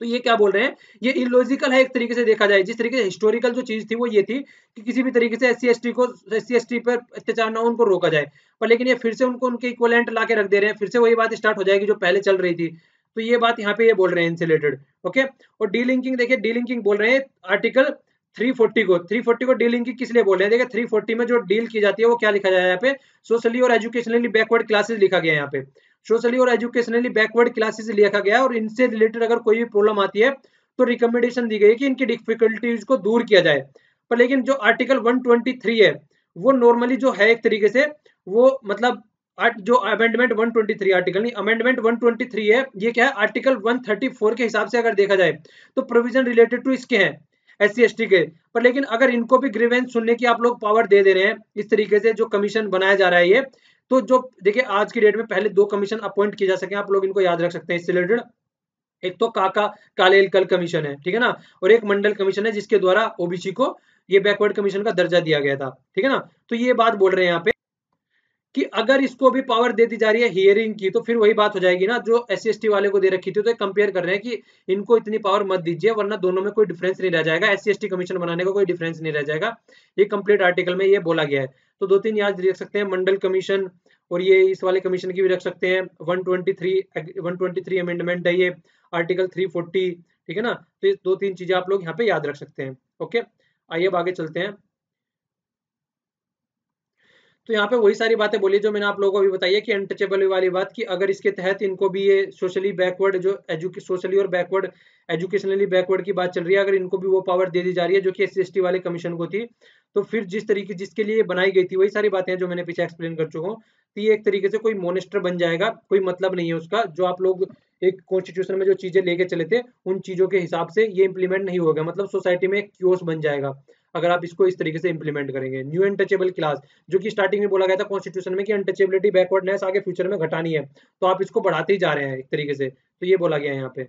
तो ये क्या बोल रहे हैं, ये इलॉजिकल है एक तरीके से देखा जाए। जिस तरीके से हिस्टोरिकल जो चीज थी वो ये थी कि किसी भी तरीके से एससी एसटी पर अत्याचार ना उनको रोका जाए, पर लेकिन ये फिर से उनको उनके इक्वलेंट ला के रख दे रहे हैं, फिर से वही बात स्टार्ट हो जाएगी जो पहले चल रही थी। तो ये बात यहाँ पे ये बोल रहे हैं इनसे रिलेटेड, ओके। और डीलिंकिंग देखिए, डीलिंकिंग बोल रहे हैं आर्टिकल 340 को डीलिंकिंग किस लिए बोल रहे हैं, देखिए 340 में जो डील की जाती है वो क्या लिखा जाए यहाँ पे, सोशली और एजुकेशनली बैकवर्ड क्लासेस लिखा गया है यहाँ पे, सोशली और एजुकेशनली बैकवर्ड क्लासेस लिखा गया है। और इनसे रिलेटेड अगर कोई भी प्रॉब्लम आती है तो रिकमेंडेशन दी गई है कि इनकी डिफिकल्टीज को दूर किया जाए। पर लेकिन जो आर्टिकल 123 है वो नॉर्मली जो है एक तरीके से वो मतलब जो अमेंडमेंट 123 आर्टिकल नहीं, अमेंडमेंट 123 है, ये क्या है, आर्टिकल 134 के हिसाब से अगर देखा जाए तो प्रोविजन रिलेटेड टू इसके हैं एससी एसटी के। पर लेकिन अगर इनको भी ग्रीवेंस सुनने की आप लोग पावर दे रहे हैं इस तरीके से जो कमीशन बनाया जा रहा है ये, तो जो देखिए आज की डेट में पहले 2 कमीशन अपॉइंट किए जा सके, आप लोग इनको याद रख सकते हैं इससे रिलेटेड। एक तो काका कालेलकर कमीशन है, ठीक है ना, और एक मंडल कमीशन है जिसके द्वारा ओबीसी को ये बैकवर्ड कमीशन का दर्जा दिया गया था, ठीक है ना। तो ये बात बोल रहे हैं यहाँ पे कि अगर इसको भी पावर दे दी जा रही है हियरिंग की, तो फिर वही बात हो जाएगी ना जो एससी एसटी वाले को दे रखी थी। तो कंपेयर कर रहे हैं कि इनको इतनी पावर मत दीजिए, वरना दोनों में कोई डिफरेंस नहीं रह जाएगा, एससी एसटी कमीशन बनाने का कोई डिफरेंस नहीं रह जाएगा। ये कंप्लीट आर्टिकल में ये बोला गया है। तो 2-3 याद रख सकते हैं, मंडल कमीशन, और ये इस वाले कमीशन की भी रख सकते हैं। 123 अमेंडमेंट है ये, आर्टिकल 340, ठीक है ना। तो ये 2-3 चीजें आप लोग यहाँ पे याद रख सकते हैं, ओके। आइए अब आगे चलते हैं। तो यहाँ पे वही सारी बातें बोली जो मैंने आप लोगों को अभी बताई है कि अनटचेबल वाली बात, कि अगर इसके तहत इनको भी ये सोशली बैकवर्ड जो सोशली और बैकवर्ड एजुकेशनली बैकवर्ड की बात चल रही है, अगर इनको भी वो पावर दे दी जा रही है जो कि एससी एसटी वाले कमीशन को थी, तो फिर जिस तरीके जिसके लिए बनाई गई थी वही सारी बातें जो मैंने पीछे एक्सप्लेन कर चुका हूँ। तो ये एक तरीके से कोई मोनेस्टर बन जाएगा, कोई मतलब नहीं है उसका। जो आप लोग एक कॉन्स्टिट्यूशन में जो चीजें लेके चले थे उन चीजों के हिसाब से ये इंप्लीमेंट नहीं होगा, मतलब सोसाइटी में एक क्योस बन जाएगा अगर आप इसको इस तरीके से इंप्लीमेंट करेंगे। न्यू अनटचेबल क्लास, जो कि स्टार्टिंग में बोला गया था कॉन्स्टिट्यूशन में कि अनटचेबिलिटी बैकवर्डनेस आगे फ्यूचर में घटानी है, तो आप इसको बढ़ाते ही जा रहे हैं एक तरीके से, तो ये बोला गया है यहाँ पे।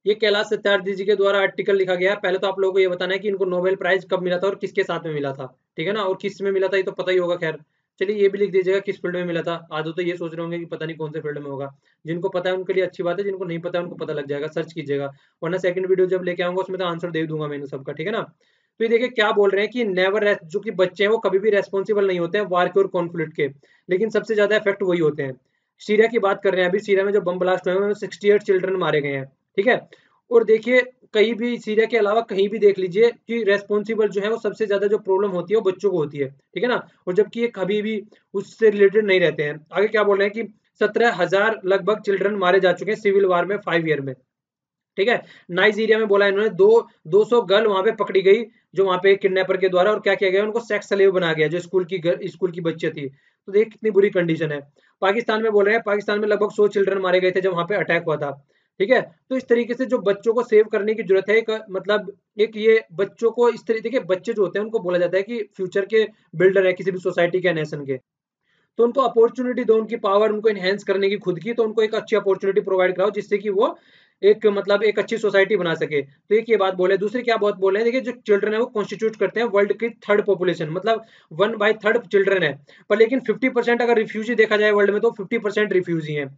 ये कैलाश सत्यार्थी जी के द्वारा आर्टिकल लिखा गया है। पहले तो आप लोगों को ये बताना है कि इनको नोबेल प्राइज कब मिला था और किसके साथ में मिला था, ठीक है ना, और किस में मिला था ये तो पता ही होगा। खैर चलिए ये भी लिख दीजिएगा किस फील्ड में मिला था। आधो तो ये सोच रहे होंगे कि पता नहीं कौन से फील्ड में होगा, जिनको पता है उनके लिए अच्छी बात है, जिनको नहीं पता है उनको पता लग जाएगा, सर्च कीजिएगा, वरना सेकंड वीडियो जब लेके आऊंगा उसमें तो आंसर दे दूंगा मैंने सबका, ठीक है ना। तो ये देखिए क्या बोल रहे हैं कि नेवर, जो कि बच्चे हैं वो कभी भी रेस्पॉन्सिबल नहीं होते हैं वार के और कॉन्फ्लिक्ट के, लेकिन सबसे ज्यादा इफेक्ट वही होते हैं। सीरिया की बात कर रहे हैं अभी, सीरिया में जो बम ब्लास्ट हुए हैं 68 चिल्ड्रन मारे गए हैं, ठीक है। और देखिए कहीं भी सीरिया के अलावा कहीं भी देख लीजिए कि रेस्पॉन्सिबल जो है वो सबसे ज्यादा जो प्रॉब्लम होती है वो बच्चों को होती है, ठीक है ना। और जबकि ये कभी भी उससे रिलेटेड नहीं रहते हैं। आगे क्या बोल रहे हैं कि 17,000 लगभग चिल्ड्रन मारे जा चुके हैं सिविल वार में 5 ईयर में, ठीक है। नाइजीरिया में बोला इन्होंने 200 गर्ल वहां पे पकड़ी गई जो वहां पे किडनैपर के द्वारा, और क्या किया गया उनको सेक्स स्लेव बनाया गया जो स्कूल की बच्चे थी। तो देख कितनी बुरी कंडीशन है। पाकिस्तान में बोल रहे हैं पाकिस्तान में लगभग 100 चिल्ड्रन मारे गए थे जब वहां पे अटैक हुआ था, ठीक है। तो इस तरीके से जो बच्चों को सेव करने की जरूरत है, एक मतलब एक ये बच्चों को इस तरीके के बच्चे जो होते हैं उनको बोला जाता है कि फ्यूचर के बिल्डर है किसी भी सोसाइटी के, नेशन के। तो उनको अपॉर्चुनिटी दो, उनकी पावर उनको एनहेंस करने की खुद की, तो उनको एक अच्छी अपॉर्चुनिटी प्रोवाइड कराओ जिससे कि वो एक मतलब एक अच्छी सोसाइटी बना सके। तो एक ये बात बोले। दूसरी क्या बहुत बोल रहे हैं, देखिए जो चिल्ड्रन है वो कॉन्स्टिट्यूट करते हैं वर्ल्ड की थर्ड पॉपुलेशन, मतलब 1/3 चिल्ड्रन है। पर लेकिन 50% अगर रिफ्यूजी देखा जाए वर्ल्ड में तो 50% रिफ्यूजी है।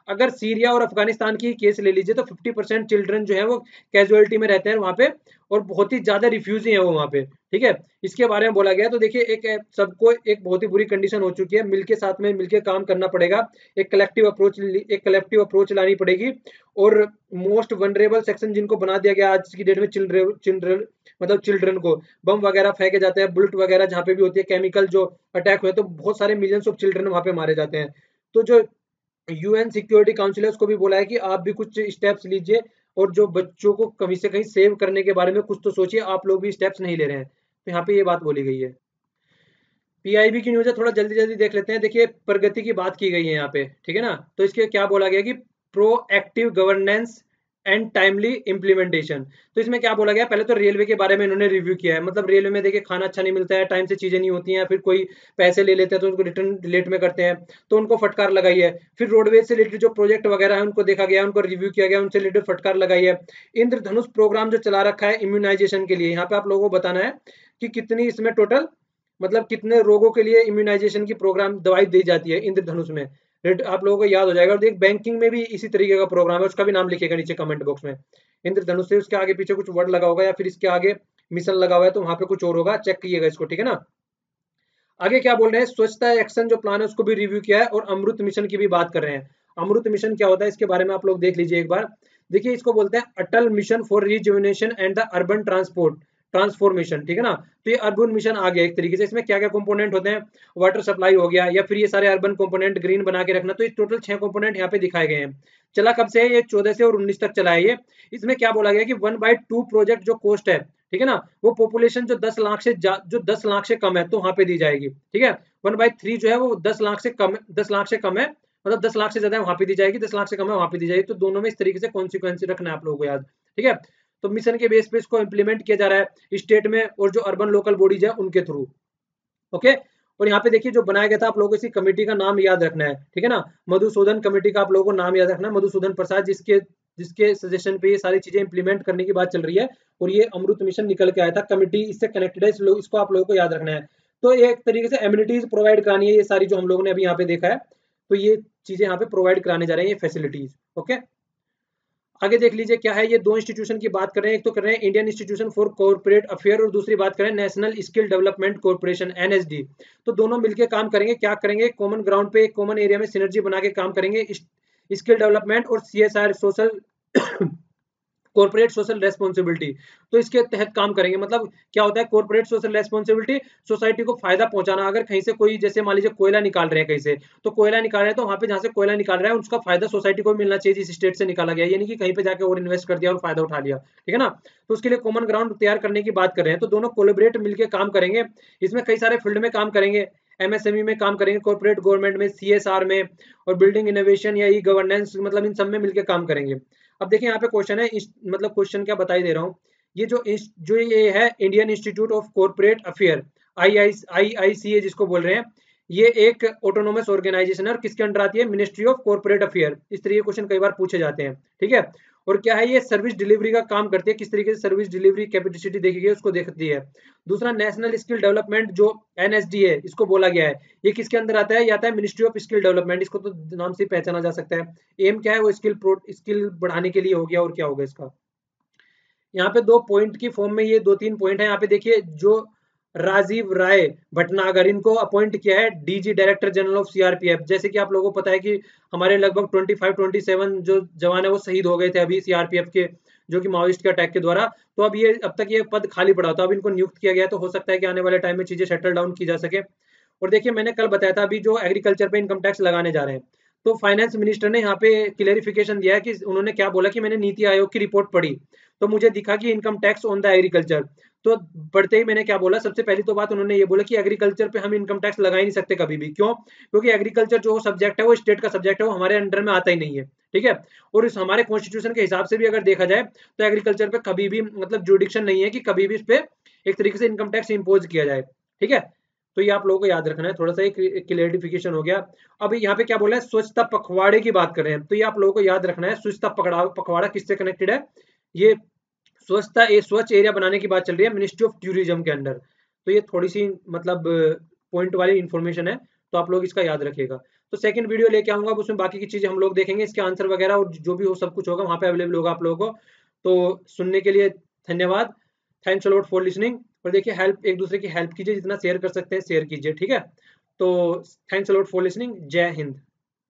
अगर सीरिया और अफगानिस्तान की केस ले लीजिए तो 50% चिल्ड्रन जो है वो कैजुअलिटी में रहते हैं वहां पे, और बहुत ही ज्यादा रिफ्यूजी है वो वहां पे। ठीक है, इसके बारे में बोला गया। तो देखिए एक सबको एक बहुत ही बुरी कंडीशन हो चुकी है, मिलके साथ में मिलके काम करना पड़ेगा। एक कलेक्टिव अप्रोच लानी पड़ेगी। और मोस्ट वनरेबल सेक्शन जिनको बना दिया गया आज की डेट में, चिल्ड्रन चिल्ड्रन मतलब चिल्ड्रन को बम वगैरह फेंके जाते हैं, बुलेट वगैरह जहाँ पे भी होती है, केमिकल जो अटैक हुए तो बहुत सारे मिलियंस ऑफ चिल्ड्रन वहां पे मारे जाते हैं। तो जो यूएन सिक्योरिटी काउंसिल है उसको भी बोला है कि आप भी कुछ स्टेप्स लीजिए, और जो बच्चों को कहीं से कहीं सेव करने के बारे में कुछ तो सोचिए, आप लोग भी स्टेप्स नहीं ले रहे हैं। तो यहाँ पे ये बात बोली गई है। पीआईबी की न्यूज़ है, थोड़ा जल्दी जल्दी देख लेते हैं। देखिए प्रगति की बात की गई है यहाँ पे, ठीक है ना। तो इसके क्या बोला गया कि proactive governance and timely implementation. तो इसमें क्या बोला गया, पहले तो रेलवे के बारे में इन्होंने रिव्यू किया है। मतलब रेलवे में देखिए खाना अच्छा नहीं मिलता है, टाइम से चीजें नहीं होती हैं, फिर कोई पैसे ले लेते हैं तो उनको रिटर्न लेट में करते हैं, तो उनको फटकार लगाई है। फिर रोडवेज से रिलेटेड जो प्रोजेक्ट वगैरह है उनको देखा गया, उनको रिव्यू किया गया, उनसे रिलेटेड फटकार लगाई है। इंद्रधनुष प्रोग्राम जो चला रखा है इम्यूनाइजेशन के लिए, यहाँ पे आप लोगों को बताना है कि कितनी इसमें टोटल मतलब कितने रोगों के लिए इम्यूनाइजेशन की प्रोग्राम दवाई दी जाती है इंद्रधनुष में। आप लोगों को याद हो जाएगा। और देख बैंकिंग में भी इसी तरीके का प्रोग्राम है, उसका भी नाम लिखेगा नीचे कमेंट बॉक्स में। इंद्रधनुष से उसके आगे पीछे कुछ वर्ड लगा होगा, या फिर इसके आगे मिशन लगा हुआ है तो वहां पे कुछ और होगा, चेक कीजिएगा इसको, ठीक है ना। आगे क्या बोल रहे हैं, स्वच्छता एक्शन जो प्लान है उसको भी रिव्यू किया है, और अमृत मिशन की भी बात कर रहे हैं। अमृत मिशन क्या होता है इसके बारे में आप लोग देख लीजिए एक बार। देखिए इसको बोलते हैं Atal mission for rejuvenation and the urban transport transformation, ठीक है ना। तो ये अर्बन मिशन आ गया एक तरीके से। इसमें क्या क्या कंपोनेंट होते हैं, वाटर सप्लाई हो गया, या फिर ये सारे अर्बन कंपोनेंट ग्रीन बना के रखना। तो ये टोटल 6 कंपोनेंट यहाँ पे दिखाए गए हैं। चला कब से है ये, 14 से और 19 तक चला है ये। इसमें क्या बोला गया कि 1/2 प्रोजेक्ट जो कॉस्ट है, ठीक है ना, वो पॉपुलेशन जो 10 लाख से जो 10 लाख से कम है तो वहां पे दी जाएगी। ठीक है, 1/3 जो है वो 10 लाख से कम, 10 लाख से कम है, मतलब 10 लाख से ज्यादा है वहां पे दी जाएगी, 10 लाख से कम है वहां पे दी जाएगी। तो दोनों में इस तरीके से कॉन्सिक्वेंस रखना है आप लोगों को याद, ठीक है। तो मिशन के बेस पे इसको इंप्लीमेंट किया जा रहा है स्टेट में और जो अर्बन लोकल बॉडीज है उनके थ्रू। ओके। और यहाँ पे देखिए जो बनाया गया था, आप लोगों को इसी कमेटी का नाम याद रखना है, ठीक है ना। मधुसूदन कमेटी का आप लोगों को नाम याद रखना है, मधुसूदन प्रसाद, जिसके जिसके सजेशन पे ये सारी चीजें इंप्लीमेंट करने की बात चल रही है। और ये अमृत मिशन निकल के आया था, कमेटी इससे कनेक्टेड है, इसको आप लोगों को याद रखना है। तो ये एक तरीके से एम्यूनिटीज प्रोवाइड करानी है, ये सारी जो हम लोगों ने अभी यहाँ पे देखा है। तो ये चीजें यहाँ पे प्रोवाइड कराने जा रहे हैं, ये फैसिलिटीज। ओके, आगे देख लीजिए क्या है। ये दो इंस्टीट्यूशन की बात कर रहे हैं, एक तो कर रहे हैं Indian institution for corporate affair, और दूसरी बात करें national skill development corporation NSD. तो दोनों मिलकर काम करेंगे, क्या करेंगे, कॉमन ग्राउंड पे एक कॉमन एरिया में सिनर्जी बना के काम करेंगे। स्किल डेवलपमेंट और CSR social corporate social responsibility, तो इसके तहत काम करेंगे। मतलब क्या होता है कॉर्पोरेट सोशल रेस्पॉन्सिबिलिटी, सोसाइटी को फायदा पहुंचाना। अगर कहीं से कोई जैसे मान लीजिए कोयला निकाल रहे हैं कहीं से, तो कोयला निकाल रहे हैं तो वहां पे जहां से कोयला निकाल रहा है उसका फायदा सोसाइटी को मिलना चाहिए जिस स्टेट से निकाला गया, यानी कि कहीं पे जाके और इन्वेस्ट कर दिया और फायदा उठा लिया, ठीक है ना। तो उसके लिए कॉमन ग्राउंड तैयार करने की बात कर रहे हैं। तो दोनों कोलेबरेट मिलकर काम करेंगे। इसमें कई सारे फील्ड में काम करेंगे, एमएसएमई में काम करेंगे, कॉर्पोरेट गवर्नमेंट में, सीएसआर में, और बिल्डिंग इनोवेशन या ई गवर्नेंस, मतलब इन सब में मिलकर काम करेंगे। अब देखिए यहाँ पे क्वेश्चन है, मतलब क्वेश्चन क्या बताई दे रहा हूँ। ये जो ये है Indian institute of corporate affair, IICA जिसको बोल रहे हैं, ये एक ऑटोनोमस ऑर्गेनाइजेशन है, और किसके अंडर आती है, मिनिस्ट्री ऑफ कॉर्पोरेट अफेयर। इस तरीके के क्वेश्चन कई बार पूछे जाते हैं, ठीक है। और क्या है, ये सर्विस डिलीवरी का काम करती है, किस तरीके से सर्विस डिलीवरी कैपेसिटी देखी गई उसको देखती है। दूसरा नेशनल स्किल डेवलपमेंट जो एनएसडी है इसको बोला गया है, ये किसके अंदर आता है, ये आता है मिनिस्ट्री ऑफ स्किल डेवलपमेंट। इसको तो नाम से पहचाना जा सकता है। एम क्या है, वो स्किल बढ़ाने के लिए हो गया, और क्या होगा इसका। यहाँ पे 2 पॉइंट की फॉर्म में ये 2-3 पॉइंट है। यहाँ पे देखिए जो राजीव राय भटनागर, इनको अपॉइंट किया है DG director general of CRPF. जैसे कि आप लोगों को पता है कि हमारे लगभग 25-27 जो जवान है वो शहीद हो गए थे अभी सीआरपीएफ के, जो कि माओइस्ट के अटैक के द्वारा। तो अब ये अब तक ये पद खाली पड़ा था, अब इनको नियुक्त किया गया, तो हो सकता है कि आने वाले टाइम में चीजें सेटल डाउन की जा सके। और देखिए मैंने कल बताया था अभी जो एग्रीकल्चर पे इनकम टैक्स लगाने जा रहे हैं, तो फाइनेंस मिनिस्टर ने यहाँ पे क्लेरिफिकेशन दिया है कि उन्होंने क्या बोला कि मैंने नीति आयोग की रिपोर्ट पढ़ी, तो मुझे दिखा कि income tax on the agriculture. तो पढ़ते ही मैंने क्या बोला, सबसे पहली तो बात उन्होंने ये बोला कि एग्रीकल्चर पे हम इनकम टैक्स लगा ही नहीं सकते कभी भी। क्यों? क्योंकि एग्रीकल्चर जो सब्जेक्ट है वो स्टेट का सब्जेक्ट है, वो हमारे अंडर में आता ही नहीं है, ठीक है। और इस हमारे कॉन्स्टिट्यूशन के हिसाब से भी अगर देखा जाए तो एग्रीकल्चर पे कभी भी मतलब जुडिक्शन नहीं है कि कभी भी इस पे एक तरीके से इनकम टैक्स इम्पोज किया जाए, ठीक है। तो ये आप लोगों को याद रखना है, थोड़ा सा एक क्लियरिफिकेशन हो गया। अब यहाँ पे क्या बोला है, स्वच्छता पखवाड़े की बात कर रहे हैं, तो ये आप लोगों को याद रखना है, स्वच्छता पखवाड़ा किससे कनेक्टेड है। ये स्वच्छ एरिया बनाने की बात चल रही है मिनिस्ट्री ऑफ टूरिज्म के अंडर। तो ये थोड़ी सी मतलब पॉइंट वाली इंफॉर्मेशन है, तो आप लोग इसका याद रखिएगा। तो सेकंड वीडियो लेके आऊंगा, उसमें बाकी की चीजें हम लोग देखेंगे, इसके आंसर वगैरह और जो भी हो सब कुछ होगा वहां पे अवेलेबल होगा आप लोगों को। तो सुनने के लिए धन्यवाद, thanks a lot for listening. और देखिए हेल्प, एक दूसरे की हेल्प कीजिए, जितना शेयर कर सकते हैं शेयर कीजिए, ठीक है। तो thanks a lot for listening, जय हिंद।